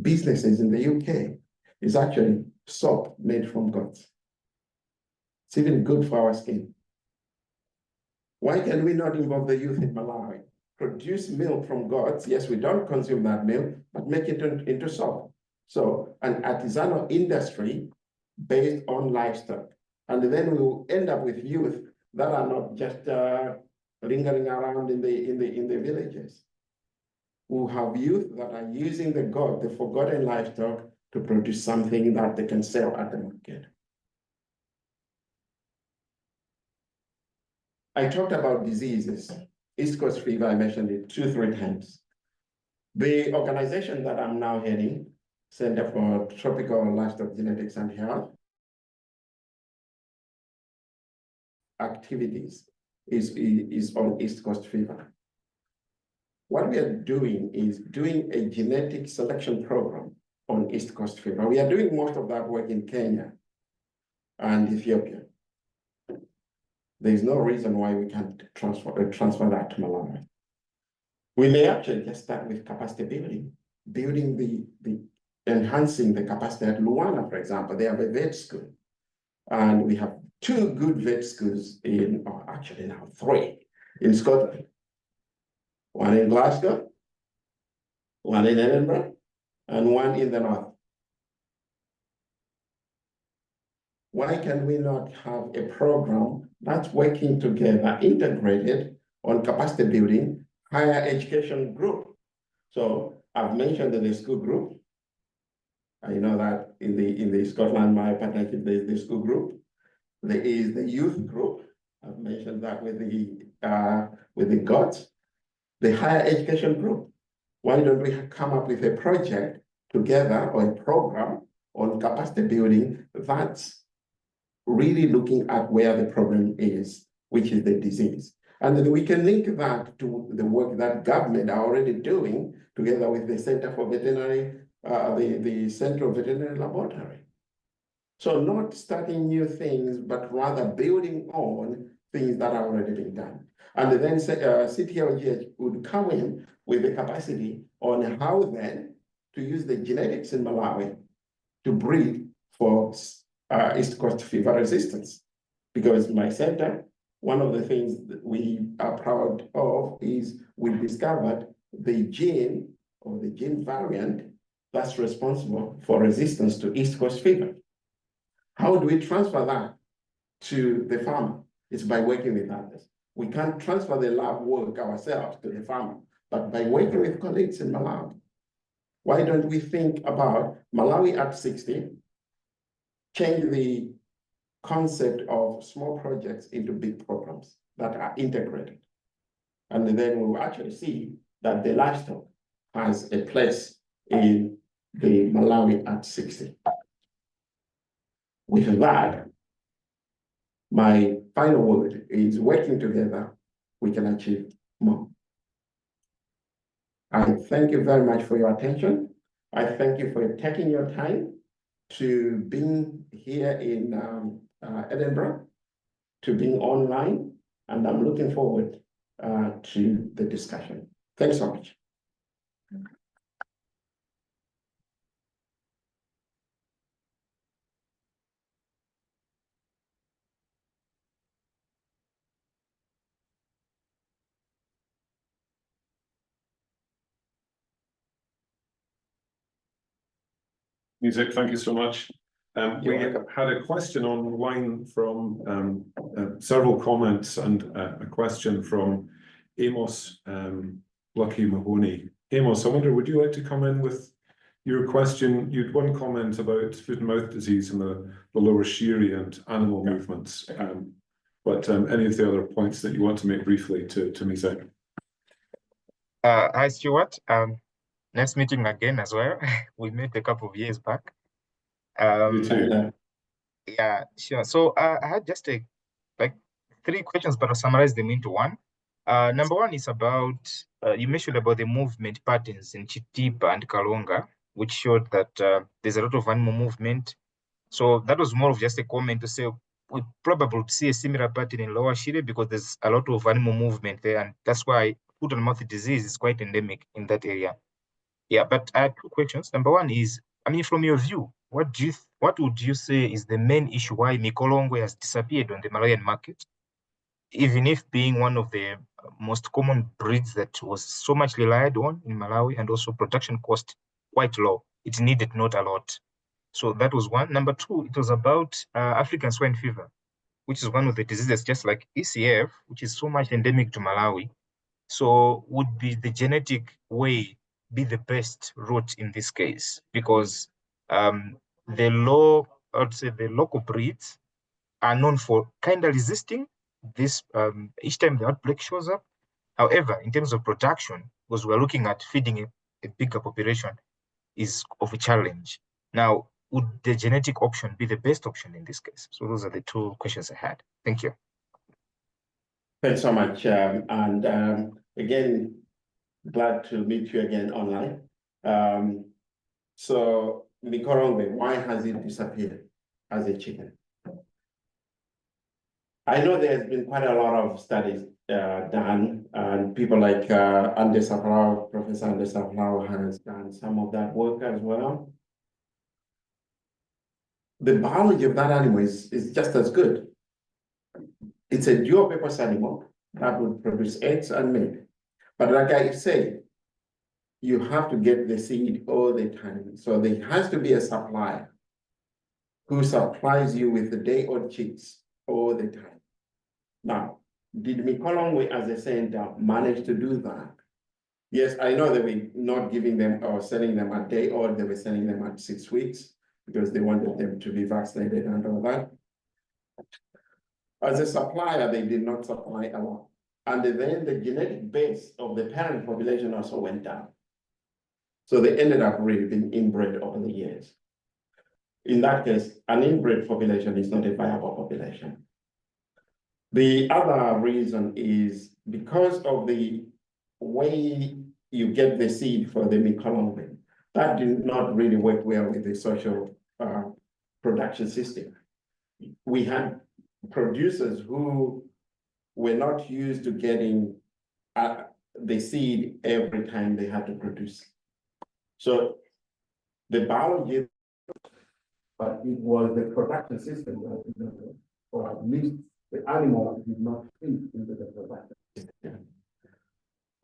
businesses in the UK is actually soap made from goats. It's even good for our skin. Why can we not involve the youth in Malawi? Produce milk from goats. Yes, we don't consume that milk, but make it into soap. So an artisanal industry based on livestock. And then we will end up with youth that are not just lingering around in the villages. We'll have youth that are using the forgotten livestock to produce something that they can sell at the market. I talked about diseases. East Coast fever, I mentioned it 2-3 times. The organization that I'm now heading, Center for Tropical Livestock Genetics and Health, activities is on East Coast fever. What we are doing is doing a genetic selection program on East Coast fever. We are doing most of that work in Kenya and Ethiopia. There is no reason why we can't transfer that to Malawi. We may actually just start with capacity building, enhancing the capacity at Luana, for example. They have a vet school, and we have 2 good vet schools actually now 3 in Scotland. One in Glasgow, one in Edinburgh, and one in the north. Why can we not have a program that's working together, integrated on capacity building, higher education group? So I've mentioned the school group. I know that in the Scotland, my partnership, there is the school group. There is the youth group. I've mentioned that with the GOTS. The higher education group. Why don't we come up with a project together or a program on capacity building that's really looking at where the problem is, which is the disease. And then we can link that to the work that government are already doing together with the Center for Veterinary, the Central Veterinary Laboratory. So not starting new things, but rather building on things that are already being done. And then CTLGH would come in with the capacity on how then to use the genetics in Malawi to breed for East Coast fever resistance. Because my center, one of the things that we are proud of is we discovered the gene or the gene variant that's responsible for resistance to East Coast fever. How do we transfer that to the farmer? It's by working with others. We can't transfer the lab work ourselves to the farmer, but by working with colleagues in Malawi. Why don't we think about Malawi at 60, change the concept of small projects into big programs that are integrated? And then we'll actually see that the livestock has a place in the Malawi at 60. With that, my final word is working together, we can achieve more. I thank you very much for your attention. I thank you for taking your time to being here in Edinburgh, to being online, and I'm looking forward to the discussion. Thanks so much. Mizeck, thank you so much. We welcome. had a question online from several comments and a question from Amos Lucky Mahoney. Amos, I wonder, would you like to come in with your question? You had one comment about foot and mouth disease in the lower Shiri and animal movements. But any of the other points that you want to make briefly to Mizeck? Hi, Stuart. Nice meeting again as well. We met a couple of years back. You too. Yeah, sure. So I had just like 3 questions, but I'll summarize them into one. Number one is about, you mentioned about the movement patterns in Chitipa and Kalonga, which showed that there's a lot of animal movement. So that was more of just a comment to say we probably see a similar pattern in Lower Shire because there's a lot of animal movement there, and that's why foot and mouth disease is quite endemic in that area. Yeah, but I have two questions. Number one is, I mean, from your view, what would you say is the main issue why Mikolongwe has disappeared on the Malawian market? Even if being one of the most common breeds that was so much relied on in Malawi, and also production cost quite low. It needed not a lot. So that was one. Number two, it was about African swine fever, which is one of the diseases, just like ECF, which is so much endemic to Malawi. So would be the genetic way be the best route in this case? Because the local breeds are known for kind of resisting this each time the outbreak shows up. However, in terms of production, because we're looking at feeding a bigger population, is of a challenge. Now, would the genetic option be the best option in this case? So those are the two questions I had. Thank you. Thanks so much. Again, glad to meet you again online. So Mikolongwe, why has it disappeared as a chicken? I know there's been quite a lot of studies done, and people like Professor Appolinaire Djikeng has done some of that work as well. The biology of that animal is just as good. It's a dual-purpose animal that would produce eggs and milk. But like I say, you have to get the seed all the time. So there has to be a supplier who supplies you with the day-old chicks all the time. Now, did Mikolongwe as a center manage to do that? Yes, I know they were not giving them or selling them at day-old, they were selling them at 6 weeks because they wanted them to be vaccinated and all that. As a supplier, they did not supply a lot. And then the genetic base of the parent population also went down. So they ended up really being inbred over the years. In that case, an inbred population is not a viable population. The other reason is because of the way you get the seed for the Mikolongwe, that did not really work well with the social production system. We had producers who were not used to getting the seed every time they had to produce. So the biology, but it was the production system that, or at least the animal did not fit into the production system.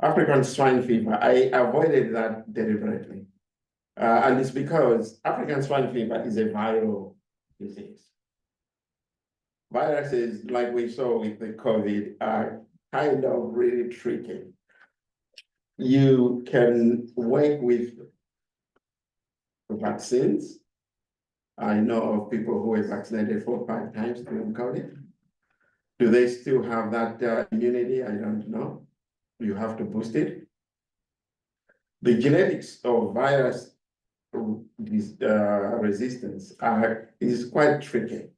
African swine fever, I avoided that deliberately. And it's because African swine fever is a viral disease. Viruses, like we saw with the COVID, are kind of really tricky. You can work with vaccines. I know of people who were vaccinated 4 or 5 times during COVID. Do they still have that immunity? I don't know. You have to boost it. The genetics of virus resistance is quite tricky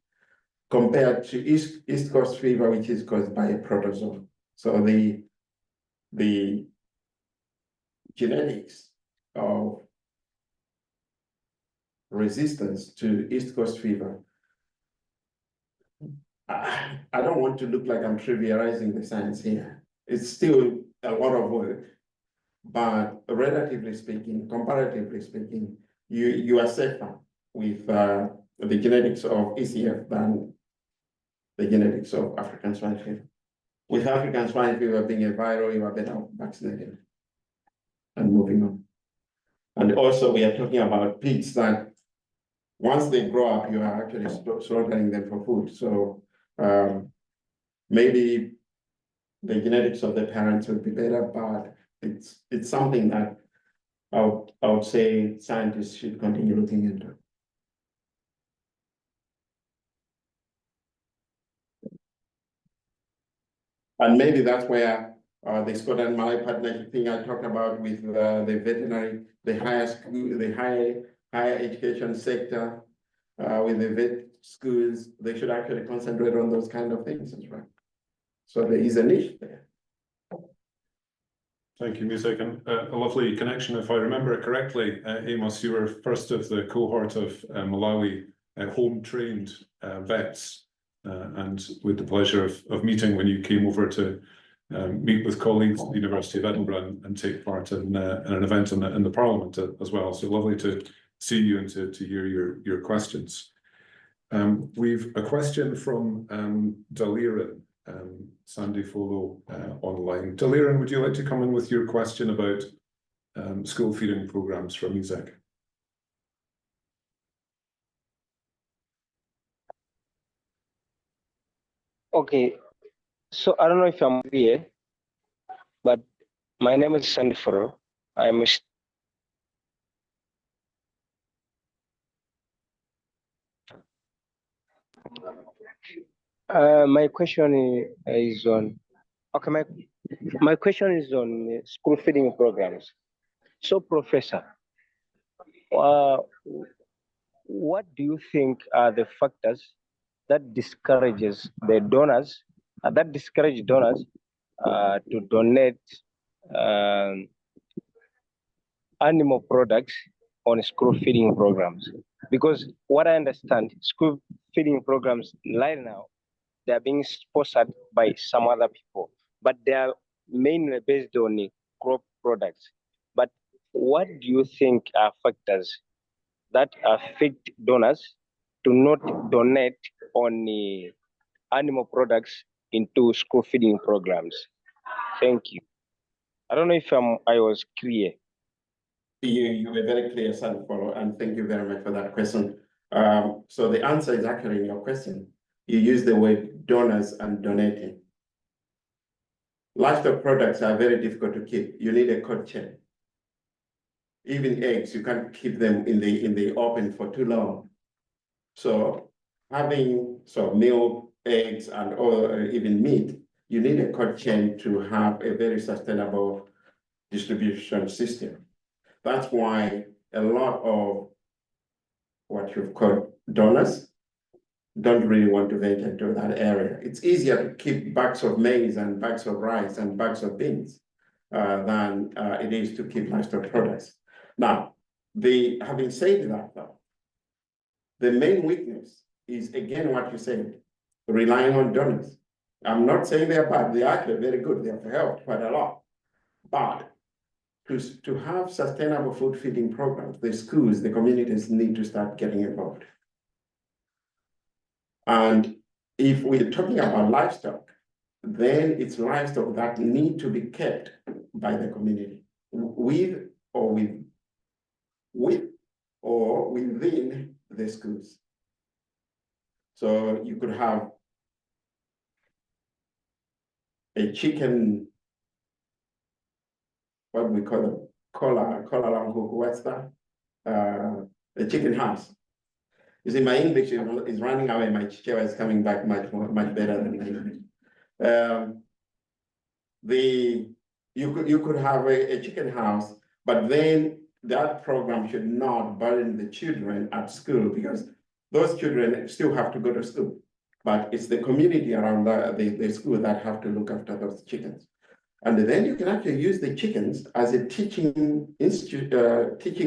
compared to East Coast fever, which is caused by a protozoa. So the genetics of resistance to East Coast fever, I don't want to look like I'm trivializing the science here. It's still a lot of work, but relatively speaking, comparatively speaking, you are safer with the genetics of ECF than the genetics of African swine fever. With African swine fever being a viral, you are better vaccinated. And moving on. And also we are talking about pigs that once they grow up, you are actually slaughtering them for food. So maybe the genetics of the parents would be better, but it's something that I would say scientists should continue looking into. And maybe that's where the Scotland Malawi partnership thing I talked about with the veterinary, the higher school, the higher education sector, with the vet schools, they should actually concentrate on those kind of things as well. So there is a niche there. Thank you, Mizeck. A lovely connection. If I remember it correctly, Amos, you were first of the cohort of Malawi home-trained vets, and with the pleasure of meeting when you came over to meet with colleagues at the University of Edinburgh and take part in an event in the Parliament as well. So lovely to see you and to hear your questions. We've a question from Daliran, Sandy Follow online. Daliran, would you like to come in with your question about school feeding programs from Mizeck? Okay, so I don't know if I'm clear, but my name is Sandy Follow. I'm a my question is on, okay, my question is on school feeding programs. So, Professor, what do you think are the factors that discourages the donors, that discourage donors to donate animal products on school feeding programs? Because what I understand, school feeding programs right now, they are being sponsored by some other people, but they are mainly based on crop products. But what do you think are factors that affect donors to not donate on animal products into school feeding programs? Thank you. I don't know if I was clear. You were very clear, Sanford, and thank you very much for that question. So the answer is actually in your question. You use the word donors and donating. Livestock products are very difficult to keep. You need a cold chain. Even eggs, you can't keep them in the open for too long. So having milk, eggs, and even meat, you need a cold chain to have a very sustainable distribution system. That's why a lot of what you've called donors don't really want to venture into that area. It's easier to keep bags of maize and bags of rice and bags of beans than it is to keep livestock products. Now, having said that, though, the main weakness is, again, what you said, relying on donors. I'm not saying they're bad. They're actually very good. They have helped quite a lot. But to have sustainable food feeding programs, the schools, the communities need to start getting involved. And if we're talking about livestock, then it's livestock that need to be kept by the community with or within the schools. So you could have a chicken, what we call them, what's that? A chicken house. You see, my English is running away. My Chichewa is coming back much better than my English. You could have a chicken house, but then that program should not burden the children at school, because those children still have to go to school. But it's the community around the school that have to look after those chickens. And then you can actually use the chickens as a teaching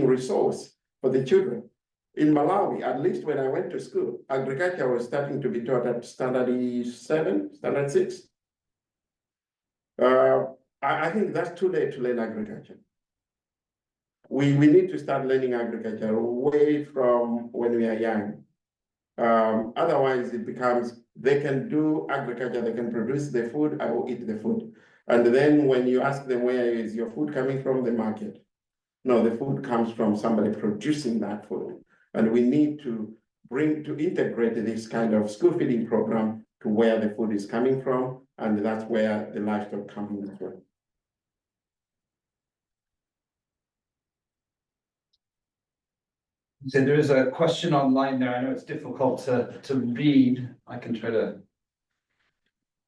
resource for the children. In Malawi, at least when I went to school, agriculture was starting to be taught at standard 7, standard 6. I think that's too late to learn agriculture. We need to start learning agriculture way from when we are young. Otherwise, it becomes, they can do agriculture, they can produce the food, I will eat the food. And then when you ask them, where is your food coming from? The market. No, the food comes from somebody producing that food. And we need to integrate this kind of school feeding program to where the food is coming from. And that's where the livestock comes in as well. So there is a question online there. I know it's difficult to read. I can try to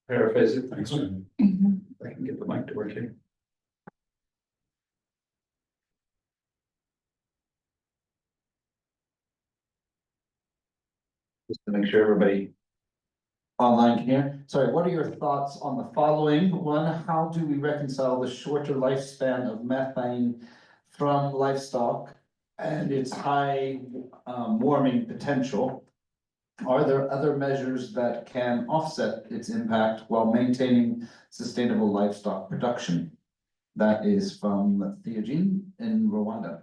paraphrase it. Thanks, Jim. I can get the mic to work here. Just to make sure everybody online can hear. Sorry, what are your thoughts on the following? One, how do we reconcile the shorter lifespan of methane from livestock and its high warming potential Are there other measures that can offset its impact while maintaining sustainable livestock production? That is from Theogene in Rwanda.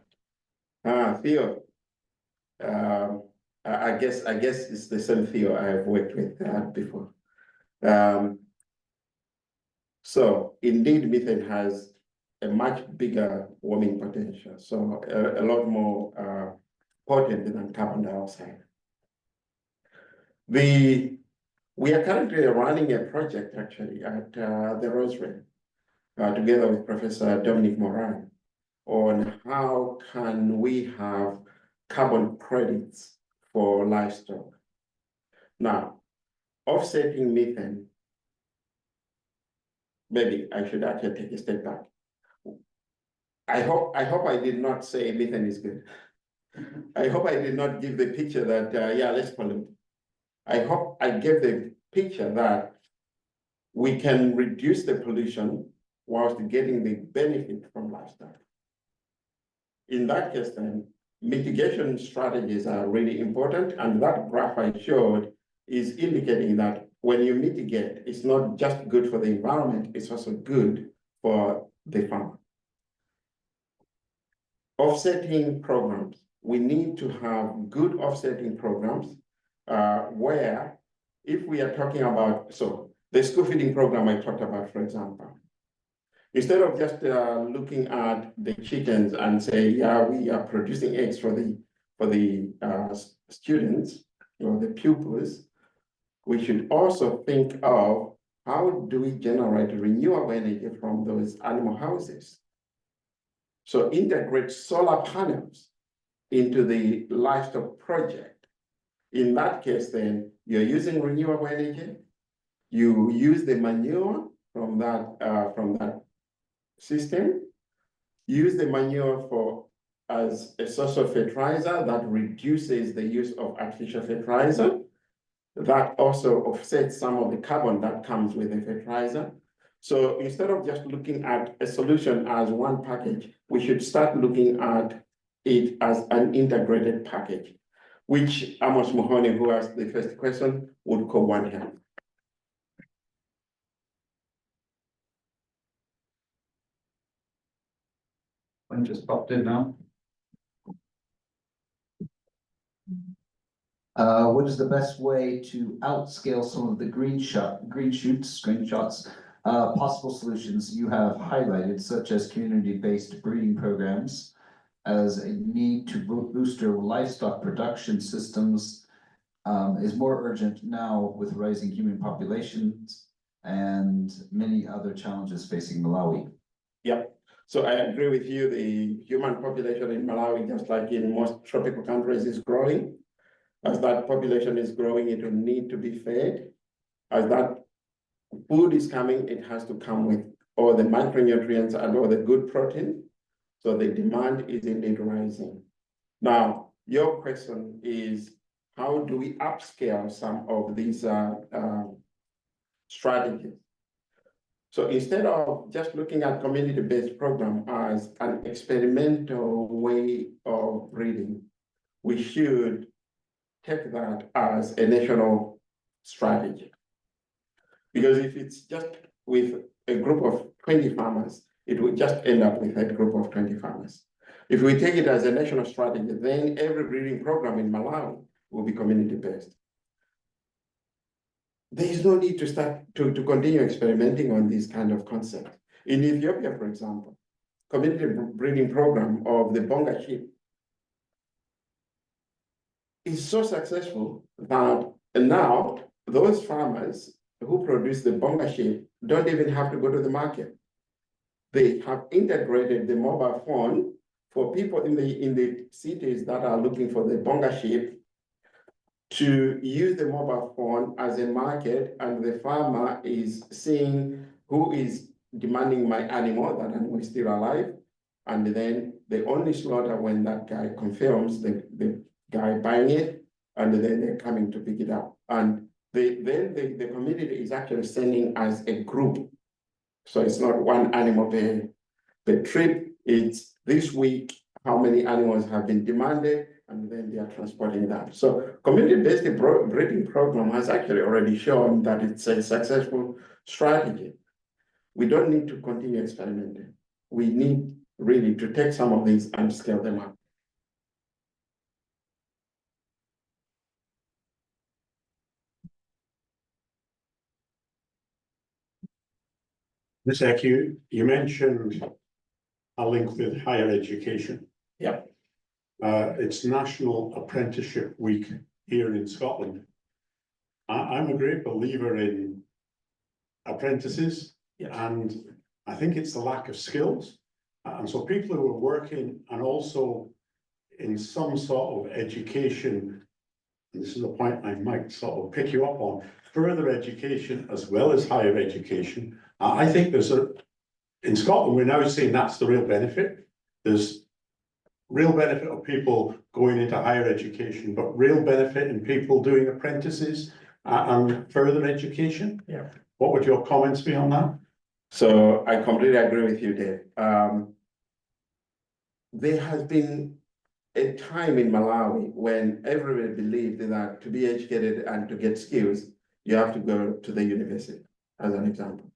Theo, I guess it's the same Theo I have worked with before. So indeed, methane has a much bigger warming potential, so a lot more potent than carbon dioxide. We are currently running a project actually at the Rosary, together with Professor Dominic Moran, on how can we have carbon credits for livestock. Now, offsetting methane, maybe I should actually take a step back. I hope I did not say methane is good. I hope I did not give the picture that, yeah, let's pollute. I hope I gave the picture that we can reduce the pollution whilst getting the benefit from livestock. In that case, then, mitigation strategies are really important, and that graph I showed is indicating that when you mitigate, it's not just good for the environment, it's also good for the farmer. Offsetting programs. We need to have good offsetting programs where, if we are talking about, so the school feeding program I talked about, for example, instead of just looking at the chickens and say, yeah, we are producing eggs for the students or the pupils, we should also think of how do we generate renewable energy from those animal houses. So integrate solar panels into the livestock project. In that case, then you're using renewable energy. You use the manure from that system. Use the manure as a source of fertilizer that reduces the use of artificial fertilizer. That also offsets some of the carbon that comes with the fertilizer. So instead of just looking at a solution as one package, we should start looking at it as an integrated package, which Amos Mahoney, who asked the first question, would call One Health. One just popped in now. What is the best way to outscale some of the green shoots, possible solutions you have highlighted, such as community-based breeding programs, as a need to boost your livestock production systems is more urgent now with rising human populations and many other challenges facing Malawi? Yep. So I agree with you. The human population in Malawi, just like in most tropical countries, is growing. As that population is growing, it will need to be fed. As that food is coming, it has to come with all the micronutrients and all the good protein. So the demand is indeed rising. Now, your question is, how do we upscale some of these strategies? So instead of just looking at community-based program as an experimental way of breeding, we should take that as a national strategy. Because if it's just with a group of 20 farmers, it would just end up with a group of 20 farmers. If we take it as a national strategy, then every breeding program in Malawi will be community-based. There is no need to start to continue experimenting on these kind of concepts. In Ethiopia, for example, community breeding program of the Bonga sheep is so successful that now those farmers who produce the Bonga sheep don't even have to go to the market. They have integrated the mobile phone for people in the cities that are looking for the Bonga sheep to use the mobile phone as a market, and the farmer is seeing who is demanding my animal, that animal is still alive, and then they only slaughter when that guy confirms the guy buying it, and then they're coming to pick it up. And then the community is actually sending as a group. So it's not one animal per trip. It's this week how many animals have been demanded, and then they are transporting that. So community-based breeding program has actually already shown that it's a successful strategy. We don't need to continue experimenting. We need really to take some of these and scale them up. Mizeck, you mentioned a link with higher education. Yeah. It's National Apprenticeship Week here in Scotland. I'm a great believer in apprentices, and I think it's the lack of skills. And so people who are working and also in some sort of education, and this is a point I might sort of pick you up on, further education as well as higher education. I think in Scotland, we're now seeing that's the real benefit. There's real benefit of people going into higher education, but real benefit in people doing apprentices and further education. Yeah. What would your comments be on that? So I completely agree with you, Dave. There has been a time in Malawi when everybody believed that to be educated and to get skills, you have to go to the university, as an example.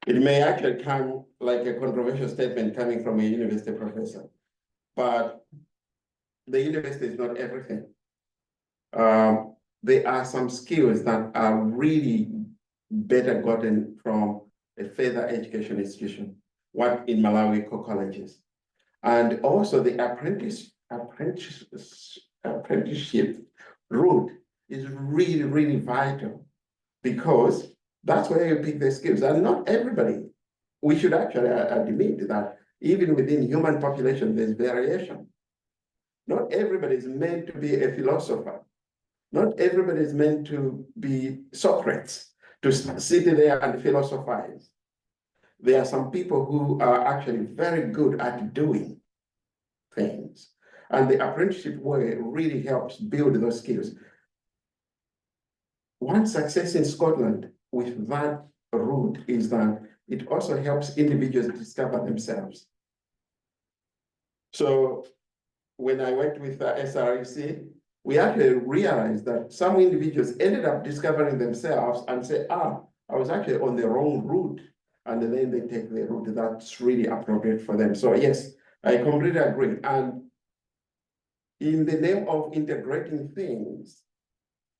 It may actually come like a controversial statement coming from a university professor, but the university is not everything. There are some skills that are really better gotten from a further education institution, what in Malawi we call colleges. And also the apprenticeship route is really, really vital, because that's where you pick the skills. And not everybody, we should actually admit that even within human population, there's variation. Not everybody is meant to be a philosopher. Not everybody is meant to be Socrates, to sit there and philosophize. There are some people who are actually very good at doing things. And the apprenticeship way really helps build those skills. One success in Scotland with that route is that it also helps individuals discover themselves. So when I worked with the SREC, we actually realized that some individuals ended up discovering themselves and say, I was actually on the wrong route. And then they take the route that's really appropriate for them. So yes, I completely agree. And in the name of integrating things,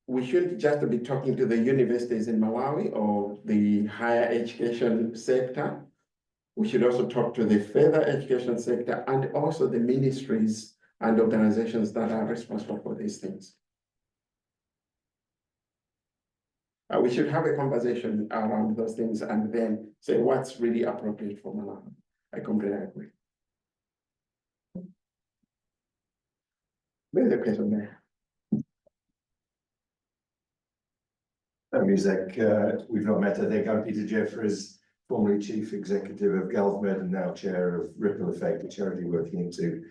we shouldn't just be talking to the universities in Malawi or the higher education sector. We should also talk to the further education sector and also the ministries and organizations that are responsible for these things. We should have a conversation around those things and then say what's really appropriate for Malawi. I completely agree. There's a question there. Mizeck, we've not met. I think I'm Peter Jeffries, formerly Chief Executive of GalvMed and now Chair of Ripple Effect, a charity working into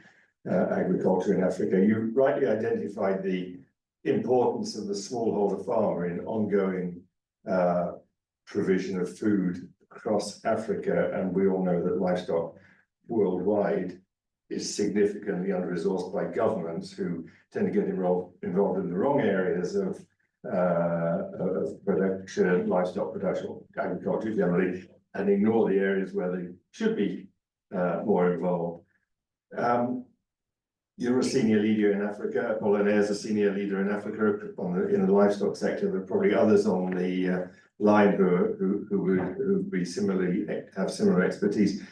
agriculture in Africa. You rightly identified the importance of the smallholder farmer in ongoing provision of food across Africa, and we all know that livestock worldwide is significantly under-resourced by governments who tend to get involved in the wrong areas of production, livestock production, agriculture generally, and ignore the areas where they should be more involved. You're a senior leader in Africa. Appolinaire is a senior leader in Africa in the livestock sector. There are probably others on the line who would be have similar expertise.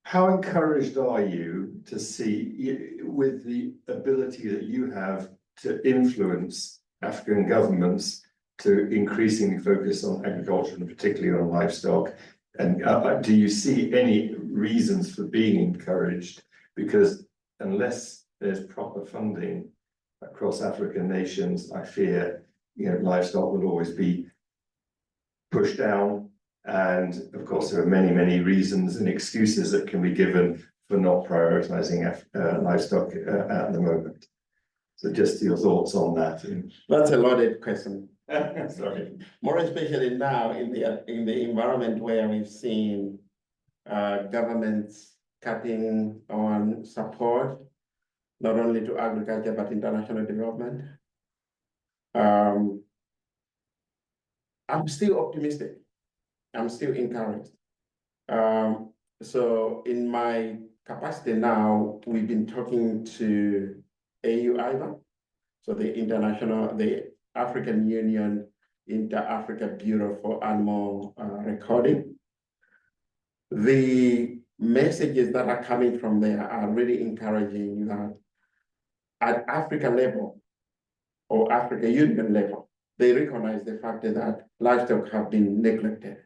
How encouraged are you to see, with the ability that you have to influence African governments to increasingly focus on agriculture and particularly on livestock? And do you see any reasons for being encouraged? Because unless there's proper funding across African nations, I fear, livestock will always be pushed down. And of course, there are many, many reasons and excuses that can be given for not prioritizing livestock at the moment. So just your thoughts on that. That's a loaded question. Sorry. More especially now in the environment where we've seen governments cutting on support not only to agriculture, but international development. I'm still optimistic. I'm still encouraged. So in my capacity now, we've been talking to AU-IVA, so the African Union Inter-Africa Bureau for Animal Recording. The messages that are coming from there are really encouraging that at Africa level or Africa Union level, they recognize the fact that livestock have been neglected.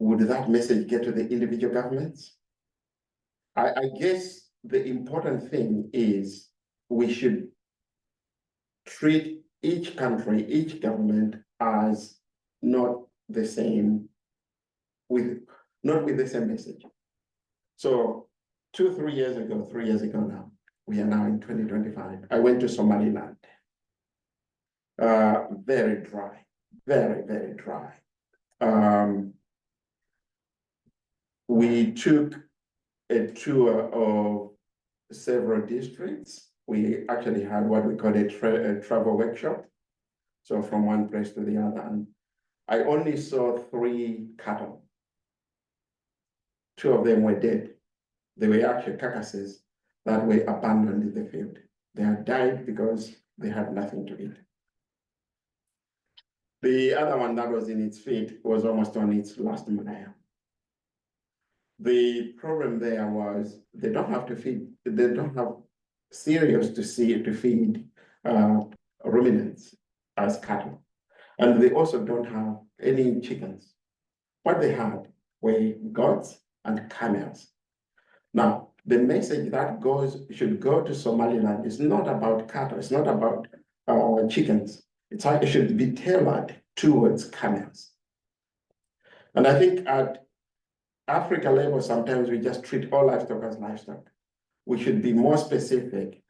Would that message get to the individual governments? I guess the important thing is we should treat each country, each government as not the same, not with the same message. So 3 years ago now, we are now in 2025. I went to Somaliland. Very dry, very, very dry. We took a tour of several districts. We actually had what we call a travel workshop. So from one place to the other. And I only saw 3 cattle. 2 of them were dead. They were actually carcasses that were abandoned in the field. They had died because they had nothing to eat. The other one that was in its feet was almost on its last mile. The problem there was they don't have to feed, they don't have cereals to feed ruminants as cattle. And they also don't have any chickens. What they had were goats and camels. Now, the message that should go to Somaliland is not about cattle, it's not about chickens. It should be tailored towards camels. And I think at Africa level, sometimes we just treat all livestock as livestock. We should be more specific.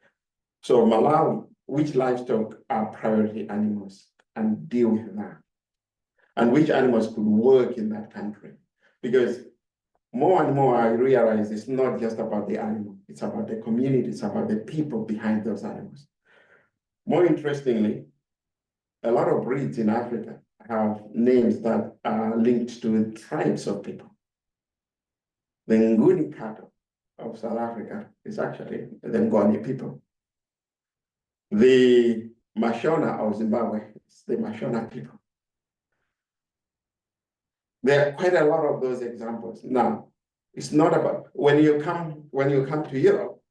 So Malawi, which livestock are priority animals, and deal with that. And which animals could work in that country. Because more and more I realize it's not just about the animal, it's about the community, it's about the people behind those animals. More interestingly, a lot of breeds in Africa have names that are linked to tribes of people. The Nguni cattle of South Africa is actually the Ngoni people. The Mashona of Zimbabwe is the Mashona people. There are quite a lot of those examples. Now, it's not about, when you come to Europe,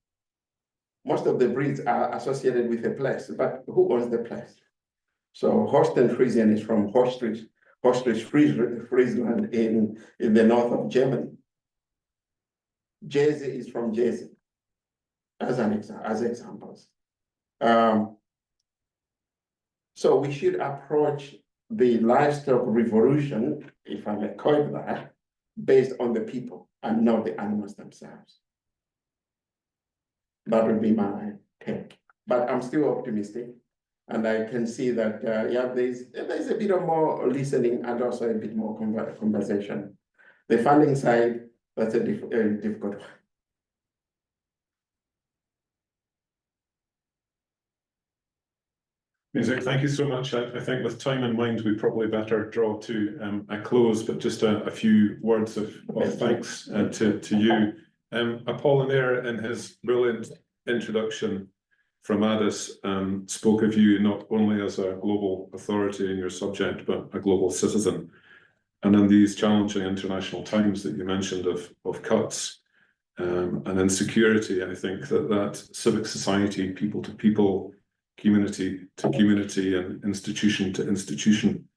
most of the breeds are associated with a place, but who owns the place? So Holstein Friesian is from Holstein Friesland in the north of Germany. Jersey is from Jersey, as examples. So we should approach the livestock revolution, if I may call it that, based on the people and not the animals themselves. That would be my take. But I'm still optimistic. And I can see that, yeah, there's a bit of more listening and also a bit more conversation. The funding side, that's a difficult one. Mizeck, thank you so much. I think with time in mind, we probably better draw to a close, but just a few words of thanks to you. Appolinaire, in his brilliant introduction from Addis, spoke of you not only as a global authority in your subject, but a global citizen. And in these challenging international times that you mentioned of cuts and insecurity, I think that civic society, people to people, community to community and institution to institution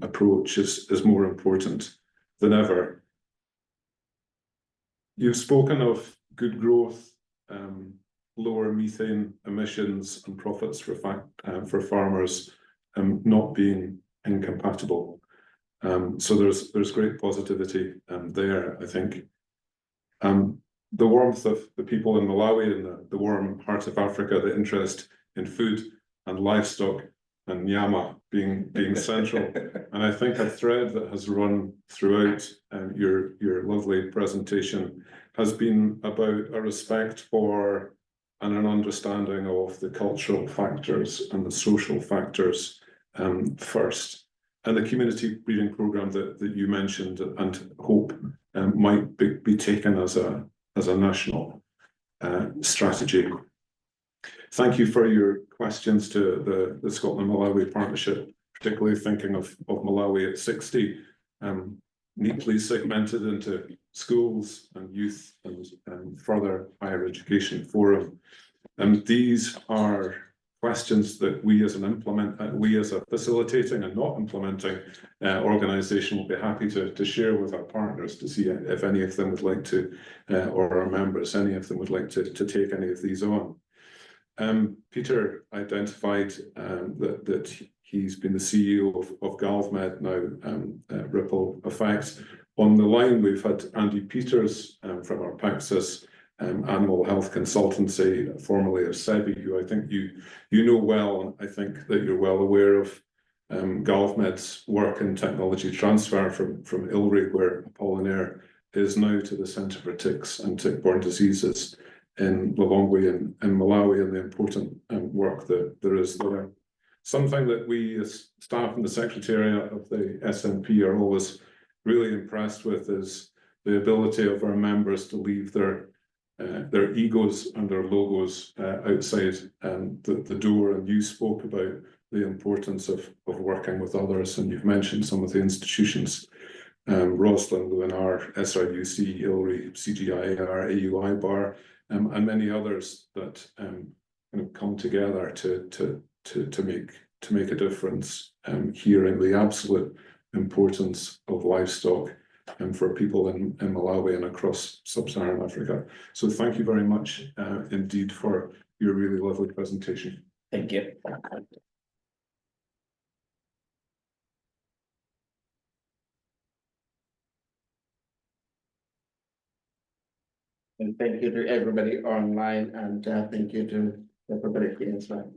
approach is more important than ever. You've spoken of good growth, lower methane emissions and profits for farmers not being incompatible. So there's great positivity there, I think. The warmth of the people in Malawi and the warm heart of Africa, the interest in food and livestock and Nyama being central. And I think a thread that has run throughout your lovely presentation has been about a respect for and an understanding of the cultural factors and the social factors first. And the community breeding program that you mentioned and hope might be taken as a national strategy. Thank you for your questions to the Scotland-Malawi partnership, particularly thinking of Malawi at 60, neatly segmented into schools and youth and further higher education forum. And these are questions that we as a facilitating and not implementing organisation will be happy to share with our partners to see if any of them would like to, or our members, any of them would like to take any of these on. Peter identified that he's been the CEO of GalvMed now, Ripple Effects. On the line, we've had Andy Peters from our Paxis Animal Health Consultancy, formerly of SEBI, who I think you know well, and I think that you're well aware of GalvMed's work in technology transfer from ILRI, where Appolinaire is now, to the Centre for Ticks and Tick-borne Diseases in Lilongwe and Malawi, and the important work that there is there. Something that we as staff in the Secretariat of the SNP are always really impressed with is the ability of our members to leave their egos and their logos outside the door. And you spoke about the importance of working with others, and you've mentioned some of the institutions, Roslin, Lunar, SRUC, ILRI, CGIAR, AUI Bar, and many others that kind of come together to make a difference here in the absolute importance of livestock for people in Malawi and across sub-Saharan Africa. So thank you very much indeed for your really lovely presentation. Thank you. And thank you to everybody online, and thank you to everybody here as well.